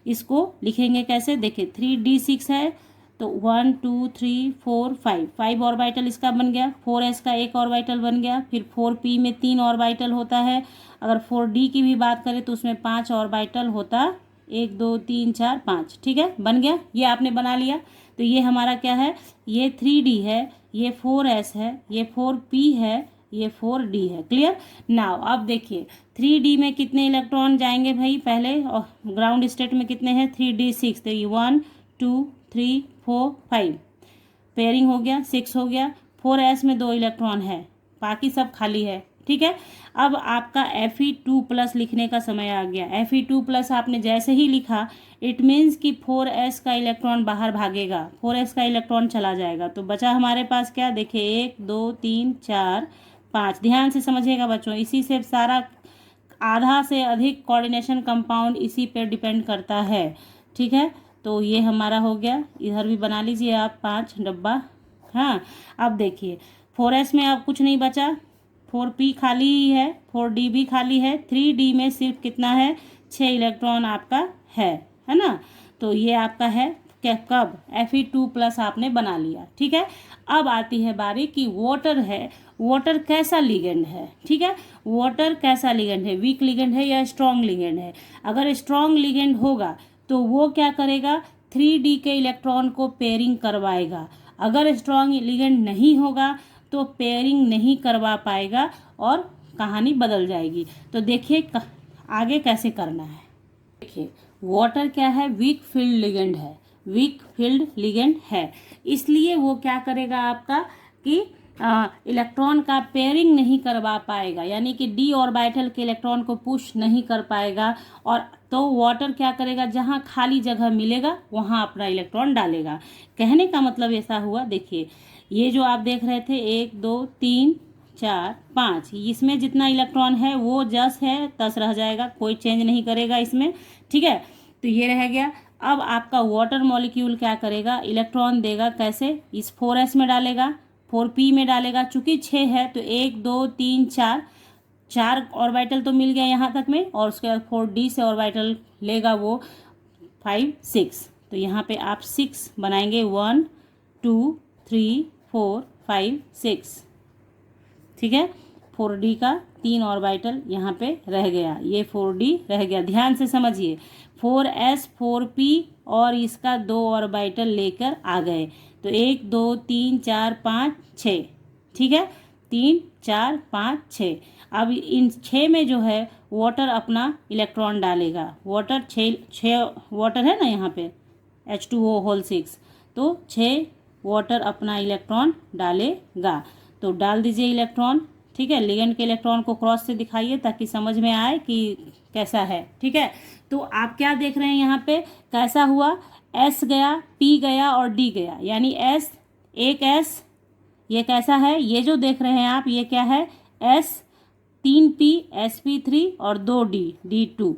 इसको लिखेंगे कैसे, देखिए 3d6 है तो 1 2 3 4 5 ऑर्बिटल इसका बन गया, 4s का एक ऑर्बिटल बन गया, फिर 4p में 3 ऑर्बिटल होता है। अगर 4d की भी बात करें तो उसमें 5 ऑर्बिटल होता, 1 2 3 4 5। ठीक है, बन गया, ये आपने बना लिया। तो ये हमारा क्या है, ये 3d है, ये 4s है, ये 4p है, ये 4d है। क्लियर। नाउ अब देखिए 3d में कितने इलेक्ट्रॉन जाएंगे भाई, पहले और ग्राउंड स्टेट में कितने हैं 3d6, तो ये 1 2 3 4 5 पेयरिंग हो गया, 6 हो गया। 4s में 2 इलेक्ट्रॉन है, बाकी सब खाली है। ठीक है, अब आपका Fe2+ लिखने का समय आ गया। Fe2+ आपने जैसे ही लिखा इट मीन्स कि 4s का इलेक्ट्रॉन बाहर भागेगा, 4s का इलेक्ट्रॉन चला जाएगा। तो बचा हमारे पास क्या, देखिए 1 2 3 4 5। ध्यान से समझिएगा बच्चों, इसी से सारा आधा से अधिक कोऑर्डिनेशन कंपाउंड इसी पे डिपेंड करता है। ठीक है, तो ये हमारा हो गया, इधर भी बना लीजिए आप 5 डब्बा। हाँ, अब देखिए 4s में अब कुछ नहीं बचा, 4p खाली ही है, 4d भी खाली है, 3d में सिर्फ कितना है 6 इलेक्ट्रॉन आपका है ना। तो ये आपका है कब, Fe2+ आपने बना लिया। ठीक है, अब आती है बारी कि वाटर है, वाटर कैसा लिगेंड है। ठीक है, वाटर कैसा लिगेंड है, वीक लिगेंड है या स्ट्रॉन्ग लिगेंड है। अगर स्ट्रॉन्ग लिगेंड होगा तो वो क्या करेगा, 3D के इलेक्ट्रॉन को पेयरिंग करवाएगा। अगर स्ट्रॉन्ग लिगेंड नहीं होगा तो पेयरिंग नहीं करवा पाएगा और कहानी बदल जाएगी। तो देखिए आगे कैसे करना है। देखिए वाटर क्या है, वीक फील्ड लिगेंड है, वीक फील्ड लिगेंड है, इसलिए वो क्या करेगा आपका कि इलेक्ट्रॉन का पेयरिंग नहीं करवा पाएगा, यानी कि डी ऑर्बिटल के इलेक्ट्रॉन को पुश नहीं कर पाएगा। और तो वाटर क्या करेगा, जहाँ खाली जगह मिलेगा वहाँ अपना इलेक्ट्रॉन डालेगा। कहने का मतलब ऐसा हुआ, देखिए ये जो आप देख रहे थे 1 2 3 4 5, इसमें जितना इलेक्ट्रॉन है वो जस है तस रह जाएगा, कोई चेंज नहीं करेगा इसमें, ठीक है। तो ये रह गया। अब आपका वाटर मॉलिक्यूल क्या करेगा, इलेक्ट्रॉन देगा कैसे, इस 4s में डालेगा, 4p में डालेगा। चूंकि 6 है तो 1 2 3 4 ऑर्बिटल तो मिल गया यहाँ तक में, और उसके बाद 4d से ऑर्बिटल लेगा वो 5 6। तो यहाँ पे आप 6 बनाएंगे, 1 2 3 4 5 6, ठीक है। 4d का 3 ऑर्बिटल यहाँ पे रह गया, ये 4d रह गया। ध्यान से समझिए, 4s 4p और इसका 2 ऑर्बिटल लेकर आ गए। तो 1 2 3 4 5 6, ठीक है, 3 4 5 6। अब इन 6 में जो है वाटर अपना इलेक्ट्रॉन डालेगा। वाटर 6 वाटर है ना यहाँ पे, H2O होल 6, तो 6 वाटर अपना इलेक्ट्रॉन डालेगा। तो डाल दीजिए इलेक्ट्रॉन, ठीक है। लिगेंड के इलेक्ट्रॉन को क्रॉस से दिखाइए ताकि समझ में आए कि कैसा है, ठीक है। तो आप क्या देख रहे हैं यहाँ पे, कैसा हुआ, S गया, P गया और D गया, यानी S, एक S, ये कैसा है, ये जो देख रहे हैं आप ये क्या है, S, 3P, sp3 और 2D, D2,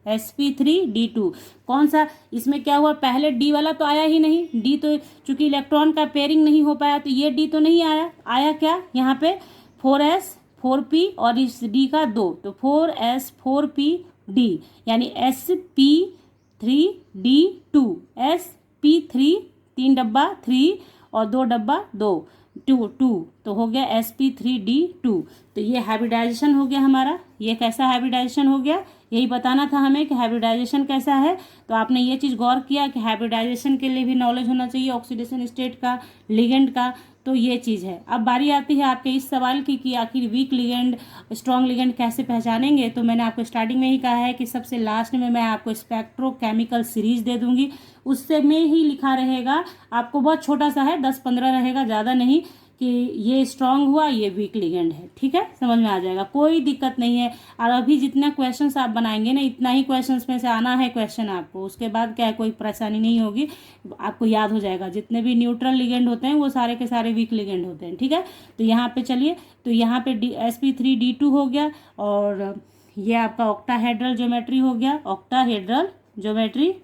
sp3 D2। कौन सा इसमें क्या हुआ, पहले D वाला तो आया ही नहीं, D तो चूंकि इलेक्ट्रॉन का पेयरिंग नहीं हो पाया तो ये D तो नहीं आया। आया क्या यहाँ पे, 4s 4p और इस D का 2, तो 4s 4p D, यानी sp3d2, sp3 3 डब्बा 3 और 2 डब्बा 2 2 तो हो गया sp3d2। तो ये हाइब्रिडाइजेशन हो गया हमारा। ये कैसा हाइब्रिडाइजेशन हो गया, यही बताना था हमें कि हाइब्रिडाइजेशन कैसा है। तो आपने ये चीज़ गौर किया कि हाइब्रिडाइजेशन के लिए भी नॉलेज होना चाहिए, ऑक्सीडेशन स्टेट का, लिगेंड का। तो ये चीज़ है। अब बारी आती है आपके इस सवाल की कि आखिर वीक लिगेंड स्ट्रॉन्ग लिगेंड कैसे पहचानेंगे। तो मैंने आपको स्टार्टिंग में ही कहा है कि सबसे लास्ट में मैं आपको स्पेक्ट्रोकेमिकल सीरीज दे दूंगी, उससे में ही लिखा रहेगा, आपको बहुत छोटा सा है, 10-15 रहेगा, ज़्यादा नहीं, कि ये स्ट्रांग हुआ, ये वीक लिगेंड है, ठीक है, समझ में आ जाएगा, कोई दिक्कत नहीं है। और अभी जितना क्वेश्चंस आप बनाएंगे ना, इतना ही क्वेश्चंस में से आना है क्वेश्चन आपको, उसके बाद क्या है, कोई परेशानी नहीं होगी, आपको याद हो जाएगा। जितने भी न्यूट्रल लिगेंड होते हैं वो सारे के सारे वीक लिगेंड होते हैं, ठीक है। तो यहाँ पे चलिए, तो यहाँ पे sp3d2 हो गया, और ये आपका ऑक्टाहेड्रल ज्योमेट्री हो गया, ऑक्टाहेड्रल ज्योमेट्री,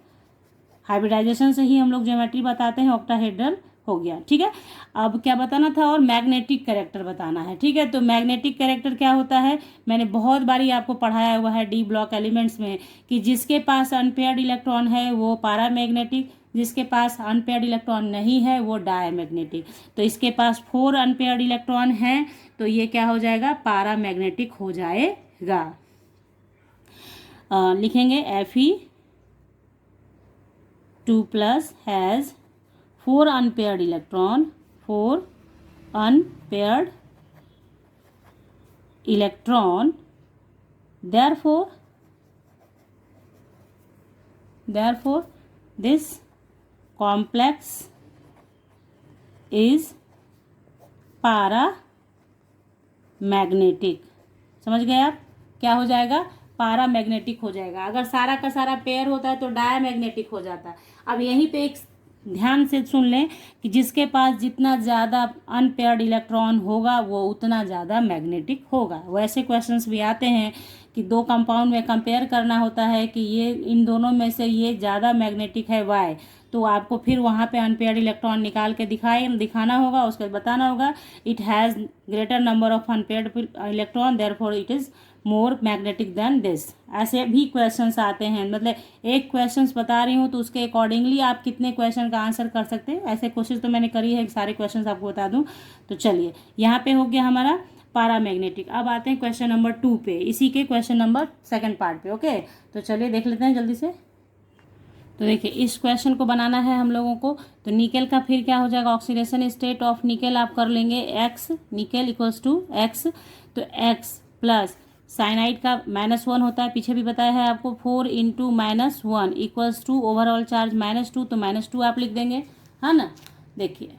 हाइब्रिडाइजेशन से ही हम लोग ज्योमेट्री बताते हैं, ऑक्टाहेड्रल हो गया, ठीक है। अब क्या बताना था, और मैग्नेटिक कैरेक्टर बताना है, ठीक है। तो मैग्नेटिक कैरेक्टर क्या होता है, मैंने बहुत बारी आपको पढ़ाया हुआ है डी ब्लॉक एलिमेंट्स में, कि जिसके पास अनपेयर्ड इलेक्ट्रॉन है वो पैरामैग्नेटिक, जिसके पास अनपेयर्ड इलेक्ट्रॉन नहीं है वो डायमैग्नेटिक। तो इसके पास 4 अनपेयर्ड इलेक्ट्रॉन है, तो ये क्या हो जाएगा, पैरामैग्नेटिक हो जाएगा। लिखेंगे Fe2+ has 4 unpaired electron, 4 unpaired electron, therefore this complex is paramagnetic। समझ गए आप, क्या हो जाएगा, पैरामैग्नेटिक हो जाएगा। अगर सारा का सारा पेयर होता है तो डायमैग्नेटिक हो जाता है। अब यहीं पे एक ध्यान से सुन लें कि जिसके पास जितना ज़्यादा अनपेयर्ड इलेक्ट्रॉन होगा वो उतना ज़्यादा मैग्नेटिक होगा। वैसे क्वेश्चंस भी आते हैं कि 2 कंपाउंड में कंपेयर करना होता है कि ये इन दोनों में से ये ज़्यादा मैग्नेटिक है वाई, तो आपको फिर वहाँ पे अनपेयर्ड इलेक्ट्रॉन निकाल के दिखाना होगा, उसके बाद बताना होगा it has greater number of unpaired electron therefore it is more magnetic than this. ऐसे भी क्वेश्चंस आते हैं, मतलब एक क्वेश्चंस बता रही हूँ तो उसके अकॉर्डिंगली आप कितने क्वेश्चन का आंसर कर सकते हैं, ऐसे कोशिश तो मैंने करी है कि सारे क्वेश्चंस आपको बता दूँ। तो चलिए, यहाँ पे हो गया हमारा पैरामैग्नेटिक। अब आते हैं क्वेश्चन नंबर 2 पे, इसी के क्वेश्चन नंबर 2nd पार्ट पे, ओके। तो चलिए देख लेते हैं जल्दी से। तो देखिए इस क्वेश्चन को बनाना है हम लोगों को। तो निकेल का फिर क्या हो जाएगा, ऑक्सीडेशन स्टेट ऑफ निकेल आप कर लेंगे X, nickel equals to X, तो एक्स प्लस साइनाइड का -1 होता है, पीछे भी बताया है आपको, 4 into -1 equals to overall charge -2, तो -2 आप लिख देंगे, है ना। देखिए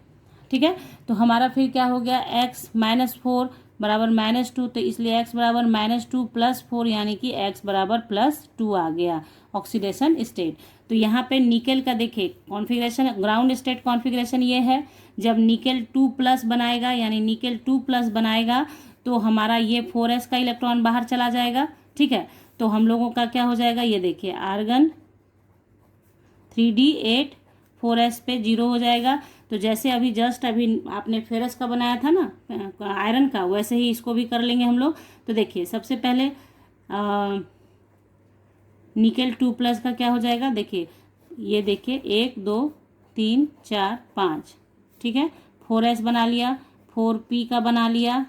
ठीक है, तो हमारा फिर क्या हो गया, x -4 बराबर -2, तो इसलिए x बराबर -2 + 4 यानी कि x बराबर +2 आ गया ऑक्सीडेशन स्टेट। तो यहाँ पे निकेल का देखिए कॉन्फ़िगरेशन, ग्राउंड स्टेट कॉन्फ़िगरेशन ये है, जब निकेल 2+ बनाएगा यानी निकेल 2+ बनाएगा तो हमारा ये 4s का इलेक्ट्रॉन बाहर चला जाएगा, ठीक है। तो हम लोगों का क्या हो जाएगा, ये देखिए आर्गन 3d8 4s पे 0 हो जाएगा। तो जैसे अभी जस्ट अभी आपने फेरस का बनाया था ना आयरन का, वैसे ही इसको भी कर लेंगे हम लोग। तो देखिए सबसे पहले निकेल 2+ का क्या हो जाएगा, देखिए ये देखिए 1 2 3 4 5, ठीक है, 4s बना लिया, 4p का बना लिया,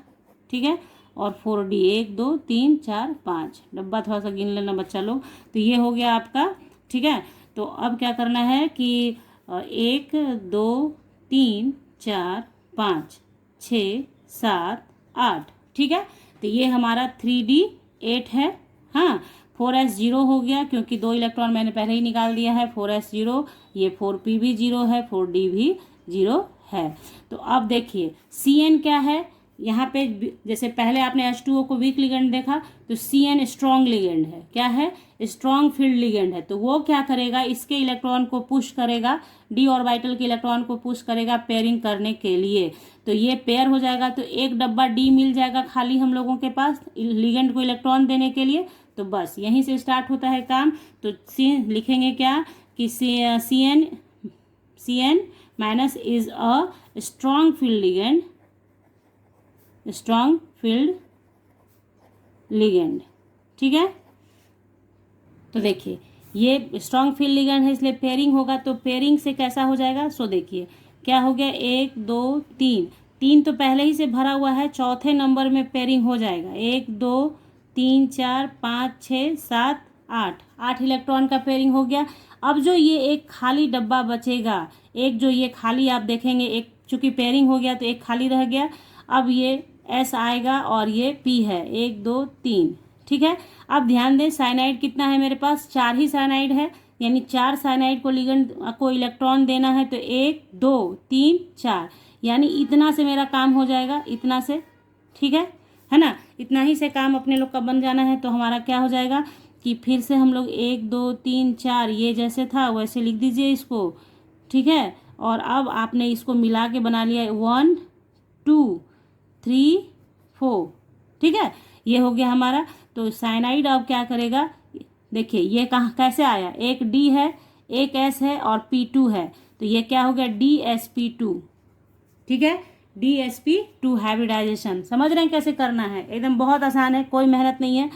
ठीक है, और 4d 1 2 3 4 5, डब्बा थोड़ा सा गिन लेना बच्चा लोग। तो ये हो गया आपका, ठीक है। तो अब क्या करना है कि 1 2 3 4 5 6 7 8, ठीक है। तो ये हमारा 3d8 है, हाँ। 4s 0 हो गया क्योंकि 2 इलेक्ट्रॉन मैंने पहले ही निकाल दिया है, 4s 0, ये 4p भी 0 है, 4d भी 0 है। तो अब देखिए Cn क्या है, यहाँ पे जैसे पहले आपने H2O को वीक लिगेंड देखा, तो Cn स्ट्रॉन्ग लिगेंड है, क्या है, स्ट्रॉन्ग फील्ड लिगेंड है। तो वो क्या करेगा, इसके इलेक्ट्रॉन को पुश करेगा, d ऑर्बिटल के इलेक्ट्रॉन को पुश करेगा पेयरिंग करने के लिए। तो ये पेयर हो जाएगा, तो एक डब्बा d मिल जाएगा खाली हम लोगों के पास लिगेंड को इलेक्ट्रॉन देने के लिए। तो बस यहीं से स्टार्ट होता है काम। तो C लिखेंगे क्या कि Cn minus is a strong field ligand, strong field ligand, ठीक है। तो देखिए ये स्ट्रॉन्ग फील्ड लिगेंड है इसलिए पेयरिंग होगा, तो पेयरिंग से कैसा हो जाएगा, सो देखिए क्या हो गया, 1 2 3, 3 तो पहले ही से भरा हुआ है, चौथे नंबर में पेयरिंग हो जाएगा, 1 2 3 4 5 6 7 8, 8 इलेक्ट्रॉन का पेयरिंग हो गया। अब जो ये एक खाली डब्बा बचेगा, एक जो ये खाली आप देखेंगे, एक चूंकि पेयरिंग हो गया तो एक खाली रह गया, अब ये S आएगा और ये P है, 1 2 3, ठीक है। अब ध्यान दें साइनाइड कितना है मेरे पास, 4 ही साइनाइड है, यानी 4 साइनाइड को लिगेंड को इलेक्ट्रॉन देना है, तो 1 2 3 4, यानी इतना से मेरा काम हो जाएगा, इतना से, ठीक है ना, इतना ही से काम अपने लोग का बन जाना है। तो हमारा क्या हो जाएगा कि फिर से हम लोग 1 2 3 4 ये जैसे था वैसे लिख दीजिए इसको, ठीक है। और अब आपने इसको मिला के बना लिया 1 2 3 4, ठीक है, ये हो गया हमारा। तो साइनाइड अब क्या करेगा, देखिए ये कहाँ कैसे आया, एक D है, एक S है और P2 है, तो ये क्या हो गया DsP2, ठीक है, DsP2 हाइब्रिडाइजेशन। समझ रहे हैं कैसे करना है, एकदम बहुत आसान है, कोई मेहनत नहीं है।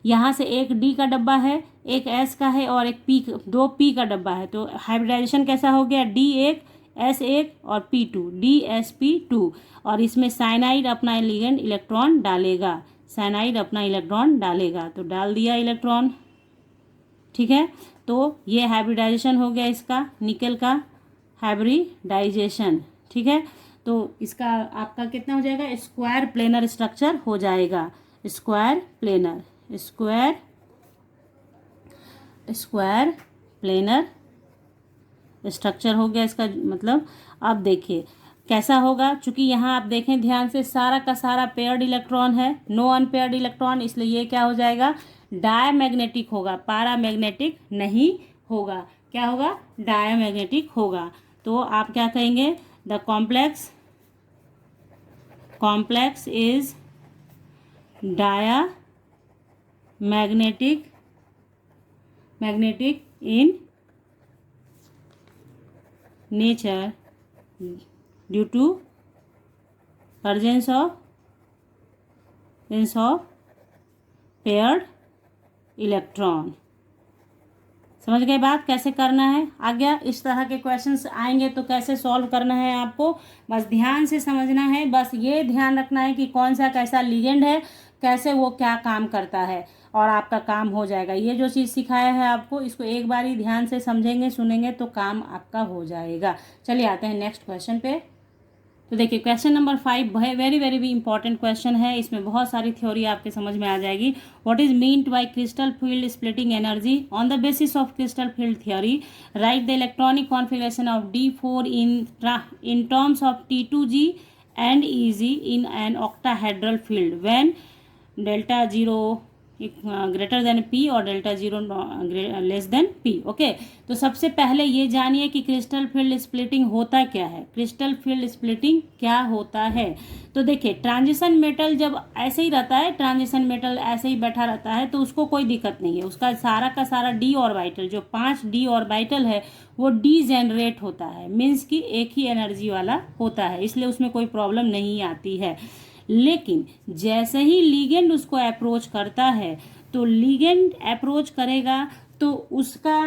यहाँ से एक D का डब्बा है, एक S का है और एक दो P का डब्बा है, तो हाइब्रिडाइजेशन कैसा हो गया, D1 S1 और P2, DsP2, और इसमें साइनाइड अपना लिगेंड इलेक्ट्रॉन डालेगा, साइनाइड अपना इलेक्ट्रॉन डालेगा, तो डाल दिया इलेक्ट्रॉन, ठीक है। तो ये हाइब्रिडाइजेशन हो गया इसका, निकेल का हाइब्रिडाइजेशन, ठीक है। तो इसका आपका कितना हो जाएगा, स्क्वायर प्लेनर स्ट्रक्चर हो जाएगा, square planar, square planar structure हो गया इसका मतलब। अब देखिए कैसा होगा, चूंकि यहाँ आप देखें ध्यान से सारा का सारा पेयर्ड इलेक्ट्रॉन है, नो अनपेयर्ड इलेक्ट्रॉन, इसलिए ये क्या हो जाएगा, डायमैग्नेटिक होगा, पैरामैग्नेटिक नहीं होगा, क्या होगा, डायमैग्नेटिक होगा। तो आप क्या कहेंगे, the complex is diamagnetic in nature due to presence of paired electron. समझ गए बात कैसे करना है, आ गया। इस तरह के क्वेश्चंस आएंगे तो कैसे सॉल्व करना है आपको बस ध्यान से समझना है, बस ये ध्यान रखना है कि कौन सा कैसा लिगेंड है, कैसे वो क्या काम करता है, और आपका काम हो जाएगा। ये जो चीज़ सिखाया है आपको, इसको एक बार ही ध्यान से समझेंगे सुनेंगे तो काम आपका हो जाएगा। चलिए आते हैं नेक्स्ट क्वेश्चन पे। तो देखिए क्वेश्चन नंबर 5 वेरी वेरी भी इंपॉर्टेंट क्वेश्चन है। इसमें बहुत सारी थ्योरी आपके समझ में आ जाएगी। What is meant by crystal field splitting energy? On the basis of crystal field theory right the electronic configuration of D4 in terms of T2G and EG in an octahedral field when delta 0 greater than P और delta 0 less than P। Okay, तो सबसे पहले ये जानिए कि crystal field splitting होता क्या है। क्रिस्टल फील्ड स्प्लिटिंग क्या होता है? तो देखिए ट्रांजिशन मेटल जब ऐसे ही रहता है, ट्रांजिशन मेटल ऐसे ही बैठा रहता है तो उसको कोई दिक्कत नहीं है। उसका सारा का सारा d ऑर्बिटल, जो 5 d ऑर्बिटल है वो डीजेनरेट होता है, मीन्स कि एक ही एनर्जी वाला होता है, इसलिए उसमें कोई प्रॉब्लम नहीं आती है। लेकिन जैसे ही लिगेंड उसको अप्रोच करता है तो लिगेंड अप्रोच करेगा तो उसका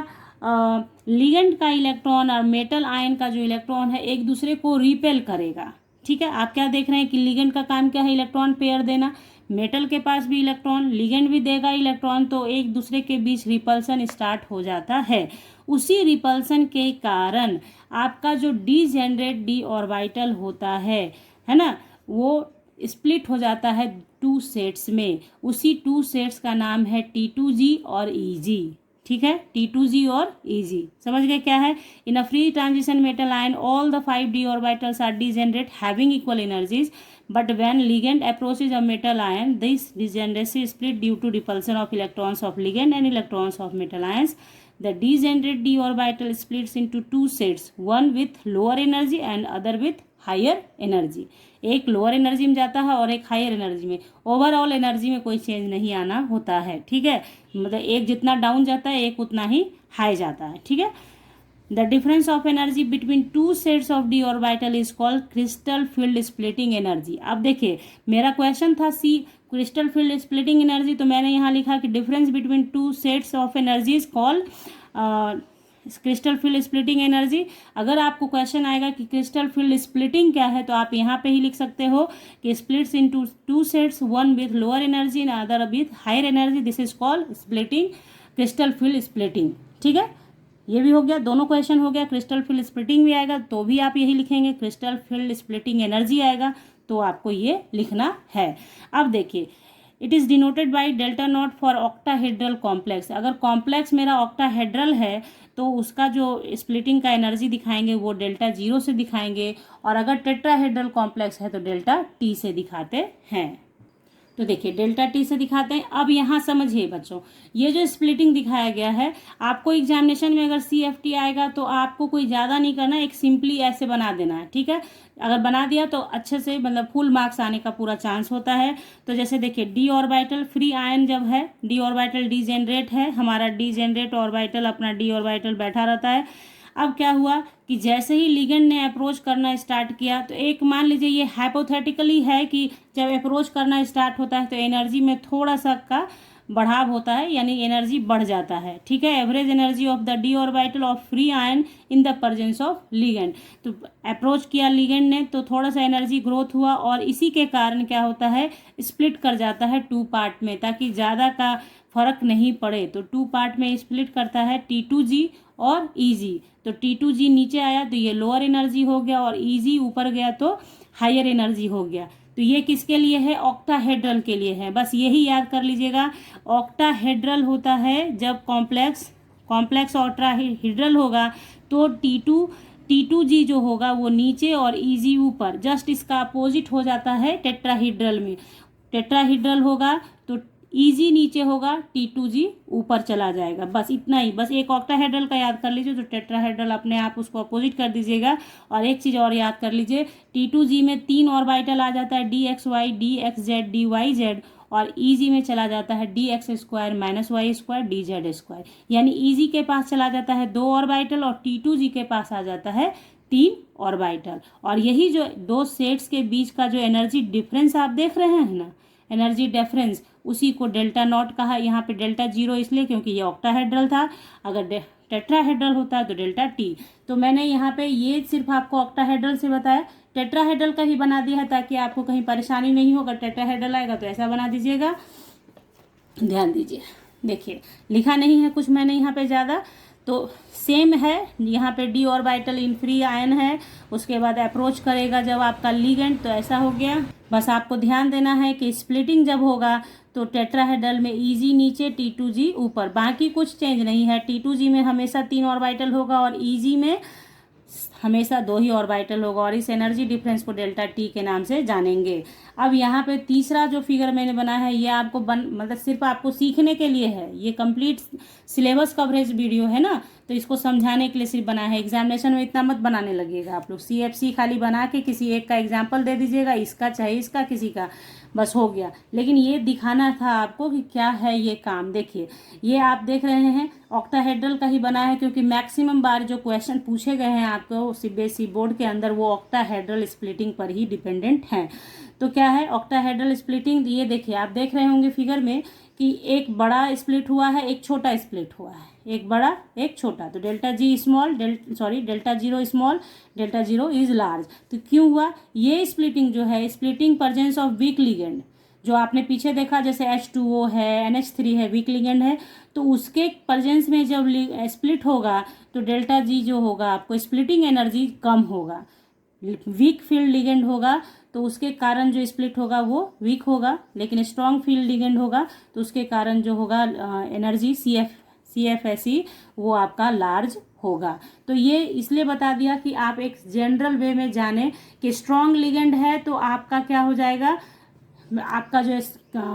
लिगेंड का इलेक्ट्रॉन और मेटल आयन का जो इलेक्ट्रॉन है एक दूसरे को रिपेल करेगा। ठीक है, आप क्या देख रहे हैं कि लिगेंड का काम क्या है? इलेक्ट्रॉन पेयर देना। मेटल के पास भी इलेक्ट्रॉन, लिगेंड भी देगा इलेक्ट्रॉन, तो एक दूसरे के बीच रिपल्सन स्टार्ट हो जाता है। उसी रिपल्सन के कारण आपका जो डीजेनरेट d ऑर्बिटल होता है ना, वो स्प्लिट हो जाता है 2 सेट्स में। उसी 2 सेट्स का नाम है T2G और EG। ठीक है, T2G और EG समझ गए क्या है? In a free transition metal ion all the 5d orbitals are degenerate having equal energies, but when ligand approaches a metal ion this degeneracy is split due to repulsion of electrons of ligand and electrons of metal ions. The degenerate d orbital splits into 2 sets, one with lower energy and other with higher energy. एक lower energy में जाता है और एक higher energy में। Overall energy में कोई change नहीं आना होता है। ठीक है, मतलब एक जितना डाउन जाता है एक उतना ही हाई जाता है। ठीक है, the difference of energy between 2 sets of d orbital is called crystal field splitting energy. अब देखिए मेरा क्वेश्चन था सी क्रिस्टल फील्ड स्प्लिटिंग एनर्जी, तो मैंने यहाँ लिखा कि difference between 2 sets of energy is called crystal field splitting energy. अगर आपको क्वेश्चन आएगा कि क्रिस्टल फील्ड स्प्लिटिंग क्या है तो आप यहाँ पे ही लिख सकते हो कि splits into 2 sets, one with lower energy and other with higher energy, this is called splitting, crystal field splitting. ठीक है, ये भी हो गया, दोनों क्वेश्चन हो गया। क्रिस्टल फील्ड स्प्लिटिंग भी आएगा तो भी आप यही लिखेंगे, क्रिस्टल फील्ड स्प्लिटिंग एनर्जी आएगा तो आपको ये लिखना है। अब देखिए it is denoted by delta not for octahedral complex. अगर कॉम्प्लेक्स मेरा ऑक्टाहेड्रल है तो उसका जो स्प्लिटिंग का एनर्जी दिखाएंगे वो डेल्टा 0 से दिखाएंगे, और अगर टेट्राहेड्रल कॉम्प्लेक्स है तो डेल्टा T से दिखाते हैं। तो देखिए डेल्टा T से दिखाते हैं। अब यहाँ समझिए बच्चों, ये जो स्प्लिटिंग दिखाया गया है, आपको एग्जामिनेशन में अगर CFT आएगा तो आपको कोई ज़्यादा नहीं करना है, एक सिंपली ऐसे बना देना है। ठीक है, अगर बना दिया तो अच्छे से मतलब फुल मार्क्स आने का पूरा चांस होता है। तो जैसे देखिए d ऑर्बिटल फ्री आयन जब है, d ऑर्बिटल डीजेनरेट है, हमारा डीजेनरेट ऑर्बिटल अपना d ऑर्बिटल बैठा रहता है। अब क्या हुआ कि जैसे ही लिगेंड ने अप्रोच करना स्टार्ट किया, तो एक मान लीजिए ये हाइपोथेटिकली है कि जब अप्रोच करना स्टार्ट होता है तो एनर्जी में थोड़ा सा का बढ़ाव होता है, यानी एनर्जी बढ़ जाता है। ठीक है, average energy of the d orbital of free ion in the presence of ligand. तो अप्रोच किया लिगेंड ने तो थोड़ा सा एनर्जी ग्रोथ हुआ, और इसी के कारण क्या होता है, स्प्लिट कर जाता है 2 पार्ट में, ताकि ज़्यादा का फर्क नहीं पड़े। तो 2 पार्ट में स्प्लिट करता है T2G और EG। तो T2G नीचे आया तो ये लोअर एनर्जी हो गया, और EG ऊपर गया तो हायर एनर्जी हो गया। तो ये किसके लिए है? ऑक्टाहेड्रल के लिए है। बस यही याद कर लीजिएगा, ऑक्टाहेड्रल होता है जब कॉम्प्लेक्स ऑक्टाहेड्रल होगा तो T2G जो होगा वो नीचे और EG ऊपर। जस्ट इसका अपोजिट हो जाता है टेट्राहेड्रल में। टेट्राहेड्रल होगा तो EG नीचे होगा, T2G ऊपर चला जाएगा। बस इतना ही, बस एक ऑक्टाहेड्रल का याद कर लीजिए, तो टेट्राहेड्रल अपने आप उसको अपोजिट कर दीजिएगा। और एक चीज़ और याद कर लीजिए, T2G में 3 ऑर्बिटल आ जाता है, DXY, DXZ, DYZ, और EG में चला जाता है DX square minus Y square DZ square. यानी EG के पास चला जाता है 2 ऑर्बिटल और T2G के पास आ जाता है 3 ऑर्बिटल। और यही जो 2 सेट्स के बीच का जो एनर्जी डिफरेंस आप देख रहे हैं ना, एनर्जी डिफरेंस, उसी को डेल्टा नॉट कहा। यहाँ पे डेल्टा 0 इसलिए क्योंकि ये ऑक्टाहेड्रल था, अगर टेट्राहेड्रल होता है तो डेल्टा T। तो मैंने यहाँ पे ये सिर्फ आपको ऑक्टाहेड्रल से बताया, टेट्राहेड्रल का ही बना दिया है ताकि आपको कहीं परेशानी नहीं हो। अगर टेट्राहेड्रल आएगा तो ऐसा बना दीजिएगा, ध्यान दीजिए, देखिए लिखा नहीं है कुछ मैंने यहाँ पे ज़्यादा, तो सेम है। यहाँ पे D orbital in free ion है, उसके बाद अप्रोच करेगा जब आपका लिगेंड, तो ऐसा हो गया। बस आपको ध्यान देना है कि स्प्लिटिंग जब होगा तो टेट्राहेड्रल में Eg नीचे T2G ऊपर, बाकी कुछ चेंज नहीं है। T2G में हमेशा 3 ऑर्बिटल होगा और Eg में हमेशा 2 ही ऑर्बिटल होगा, और इस एनर्जी डिफरेंस को डेल्टा टी के नाम से जानेंगे। अब यहाँ पे तीसरा जो फिगर मैंने बनाया है ये आपको मतलब सिर्फ आपको सीखने के लिए है, ये कंप्लीट सिलेबस कवरेज वीडियो है ना, तो इसको समझाने के लिए सिर्फ बनाया है। एग्जामिनेशन में इतना मत बनाने लगिएगा आप लोग, CFC खाली बना के किसी एक का एग्जाम्पल दे दीजिएगा, इसका चाहे इसका किसी का, बस हो गया। लेकिन ये दिखाना था आपको कि क्या है ये काम। देखिए ये आप देख रहे हैं ऑक्टाहेड्रल का ही बना है, क्योंकि मैक्सिमम बार जो क्वेश्चन पूछे गए हैं आपको CBSE बोर्ड के अंदर वो ऑक्टाहेड्रल स्प्लिटिंग पर ही डिपेंडेंट हैं। तो क्या है ऑक्टाहेड्रल स्प्लिटिंग, ये देखिए आप देख रहे होंगे फिगर में कि एक बड़ा स्प्लिट हुआ है, एक छोटा स्प्लिट हुआ है, एक बड़ा एक छोटा, तो delta G small, delta zero small, delta zero is large. तो क्यों हुआ ये स्प्लिटिंग जो है, splitting presence of week ligand, जो आपने पीछे देखा जैसे H2O है, NH3 है, वीक लिगेंड है, तो उसके प्रेजेंस में जब स्प्लिट होगा तो डेल्टा जी जो होगा आपको स्प्लिटिंग एनर्जी कम होगा। वीक फील्ड लिगेंड होगा तो उसके कारण जो स्प्लिट होगा वो वीक होगा, लेकिन स्ट्रॉन्ग फील्ड लिगेंड होगा तो उसके कारण जो होगा एनर्जी CFSE वो आपका लार्ज होगा। तो ये इसलिए बता दिया कि आप एक जनरल वे में जाने कि स्ट्रॉन्ग लिगेंड है तो आपका क्या हो जाएगा, आपका जो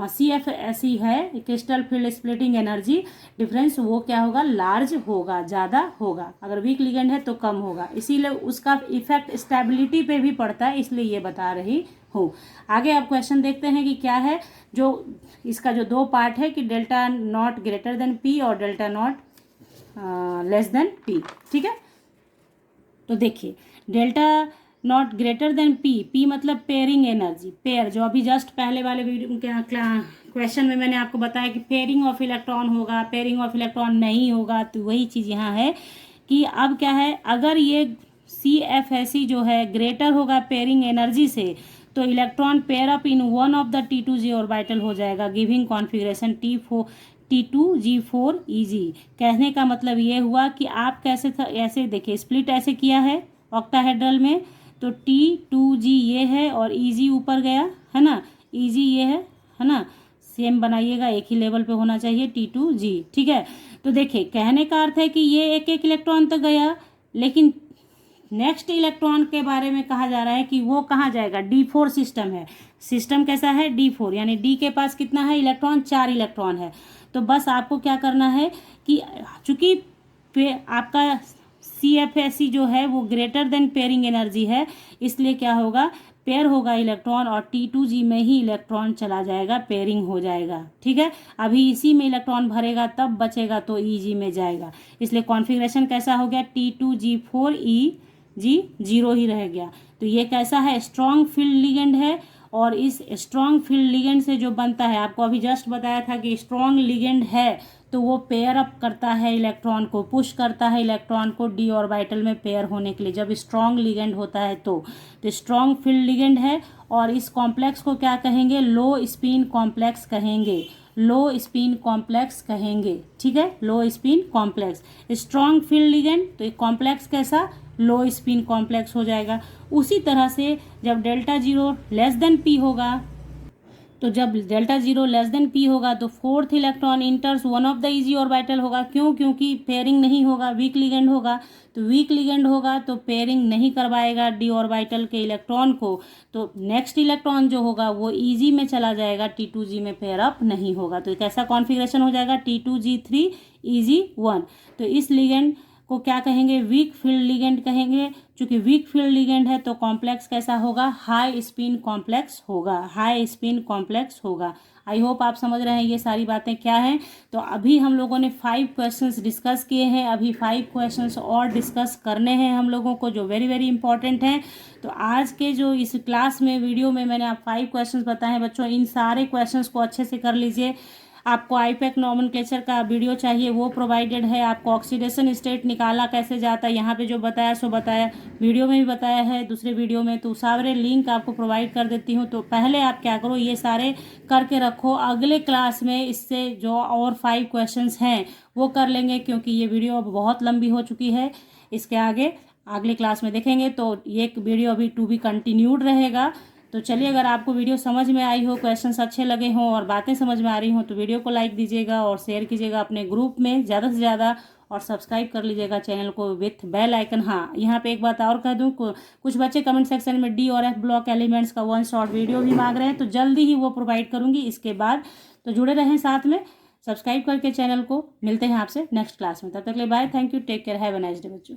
CFSE है crystal field splitting energy difference वो क्या होगा, लार्ज होगा, ज़्यादा होगा। अगर वीक लिगेंड है तो कम होगा, इसीलिए उसका इफेक्ट स्टेबिलिटी पे भी पड़ता है, इसलिए ये बता रही हूँ। आगे आप क्वेश्चन देखते हैं कि क्या है, जो इसका जो 2 पार्ट है कि delta not greater than P और delta not less than P, ठीक है। तो देखिए delta not greater than P मतलब पेयरिंग एनर्जी, पेयर, जो अभी जस्ट पहले वाले वीडियो क्वेश्चन में मैंने आपको बताया कि पेयरिंग ऑफ इलेक्ट्रॉन होगा, पेयरिंग ऑफ इलेक्ट्रॉन नहीं होगा, तो वही चीज़ यहाँ है कि अब क्या है, अगर ये CFSE जो है ग्रेटर होगा पेयरिंग एनर्जी से, तो electron pair up in one of the T2G orbital हो जाएगा, गिविंग कॉन्फिगरेशन T2G4Eg। कहने का मतलब ये हुआ कि आप कैसे था, ऐसे देखिए स्प्लिट ऐसे किया है ऑक्टाहेड्रल में, तो T2G ये है और Eg ऊपर गया है ना, Eg ये है ना, सेम बनाइएगा, एक ही लेवल पे होना चाहिए T2G, ठीक है। तो देखिए कहने का अर्थ है कि ये एक एक इलेक्ट्रॉन तो गया, लेकिन नेक्स्ट इलेक्ट्रॉन के बारे में कहा जा रहा है कि वो कहाँ जाएगा, D4 सिस्टम है। सिस्टम कैसा है, D4, यानी D के पास कितना है इलेक्ट्रॉन, 4 इलेक्ट्रॉन है। तो बस आपको क्या करना है कि चूंकि आपका CFSE जो है वो ग्रेटर देन पेयरिंग एनर्जी है, इसलिए क्या होगा, पेयर होगा इलेक्ट्रॉन और T2G में ही इलेक्ट्रॉन चला जाएगा, पेयरिंग हो जाएगा, ठीक है। अभी इसी में इलेक्ट्रॉन भरेगा तब बचेगा तो Eg में जाएगा, इसलिए कॉन्फ़िगरेशन कैसा हो गया, T2G4Eg 0 ही रह गया। तो ये कैसा है, स्ट्रॉन्ग फील्ड लिगेंड है, और इस स्ट्रॉन्ग फील्ड लिगेंड से जो बनता है, आपको अभी जस्ट बताया था कि स्ट्रॉन्ग लिगेंड है तो वो पेयर अप करता है इलेक्ट्रॉन को, पुश करता है इलेक्ट्रॉन को D ऑर्बिटल में पेयर होने के लिए, जब स्ट्रॉन्ग लिगेंड होता है तो स्ट्रॉन्ग फील्ड लिगेंड है। और इस कॉम्प्लेक्स को क्या कहेंगे, लो स्पिन कॉम्प्लेक्स कहेंगे, लो स्पिन कॉम्प्लेक्स कहेंगे, ठीक है, लो spin complex. Strong field ligand तो एक कॉम्प्लेक्स कैसा, लो स्पिन कॉम्प्लेक्स हो जाएगा। उसी तरह से जब delta zero less than P होगा, तो जब delta zero less than P होगा तो 4th electron इंटर्स one of the Eg orbital होगा। क्यों, क्योंकि पेयरिंग नहीं होगा, वीक लिगेंड होगा, तो वीक लिगेंड होगा तो पेयरिंग नहीं करवाएगा D ऑर्बिटल के इलेक्ट्रॉन को, तो नेक्स्ट इलेक्ट्रॉन जो होगा वो Eg में चला जाएगा, T2G में पेयर अप नहीं होगा। तो कैसा कॉन्फ़िगरेशन हो जाएगा, T2G3 Eg1। तो इस लिगेंड को क्या कहेंगे, वीक फील्ड लिगेंड कहेंगे। चूंकि वीक फील्ड लिगेंड है तो कॉम्प्लेक्स कैसा होगा, हाई स्पिन कॉम्प्लेक्स होगा, हाई स्पिन कॉम्प्लेक्स होगा। आई होप आप समझ रहे हैं ये सारी बातें क्या हैं। तो अभी हम लोगों ने 5 क्वेश्चंस डिस्कस किए हैं, अभी 5 क्वेश्चंस और डिस्कस करने हैं हम लोगों को, जो वेरी वेरी इंपॉर्टेंट हैं। तो आज के जो इस क्लास में वीडियो में मैंने आप 5 क्वेश्चंस बताए हैं बच्चों, इन सारे क्वेश्चंस को अच्छे से कर लीजिए। आपको आईपैक नॉमेनक्लेचर का वीडियो चाहिए वो प्रोवाइडेड है। आपको ऑक्सीडेशन स्टेट निकाला कैसे जाता है यहाँ पे जो बताया सो बताया, वीडियो में भी बताया है दूसरे वीडियो में, तो सारे लिंक आपको प्रोवाइड कर देती हूँ। तो पहले आप क्या करो, ये सारे करके रखो, अगले क्लास में इससे जो और 5 क्वेश्चंस हैं वो कर लेंगे, क्योंकि ये वीडियो अब बहुत लंबी हो चुकी है। इसके आगे अगली क्लास में देखेंगे, तो ये वीडियो अभी टू बी कंटिन्यूड रहेगा। तो चलिए, अगर आपको वीडियो समझ में आई हो, क्वेश्चंस अच्छे लगे हों और बातें समझ में आ रही हों तो वीडियो को लाइक दीजिएगा और शेयर कीजिएगा अपने ग्रुप में ज़्यादा से ज़्यादा, और सब्सक्राइब कर लीजिएगा चैनल को विथ बेल आइकन। हाँ, यहाँ पे एक बात और कह दूँ, कुछ बच्चे कमेंट सेक्शन में डी और एफ ब्लॉक एलिमेंट्स का 1 शॉर्ट वीडियो भी मांग रहे हैं, तो जल्दी ही वो प्रोवाइड करूँगी इसके बाद। तो जुड़े रहें साथ में, सब्सक्राइब करके चैनल को। मिलते हैं आपसे नेक्स्ट क्लास में, तब तक के लिए bye, thank you, take care, have a nice day बच्चों।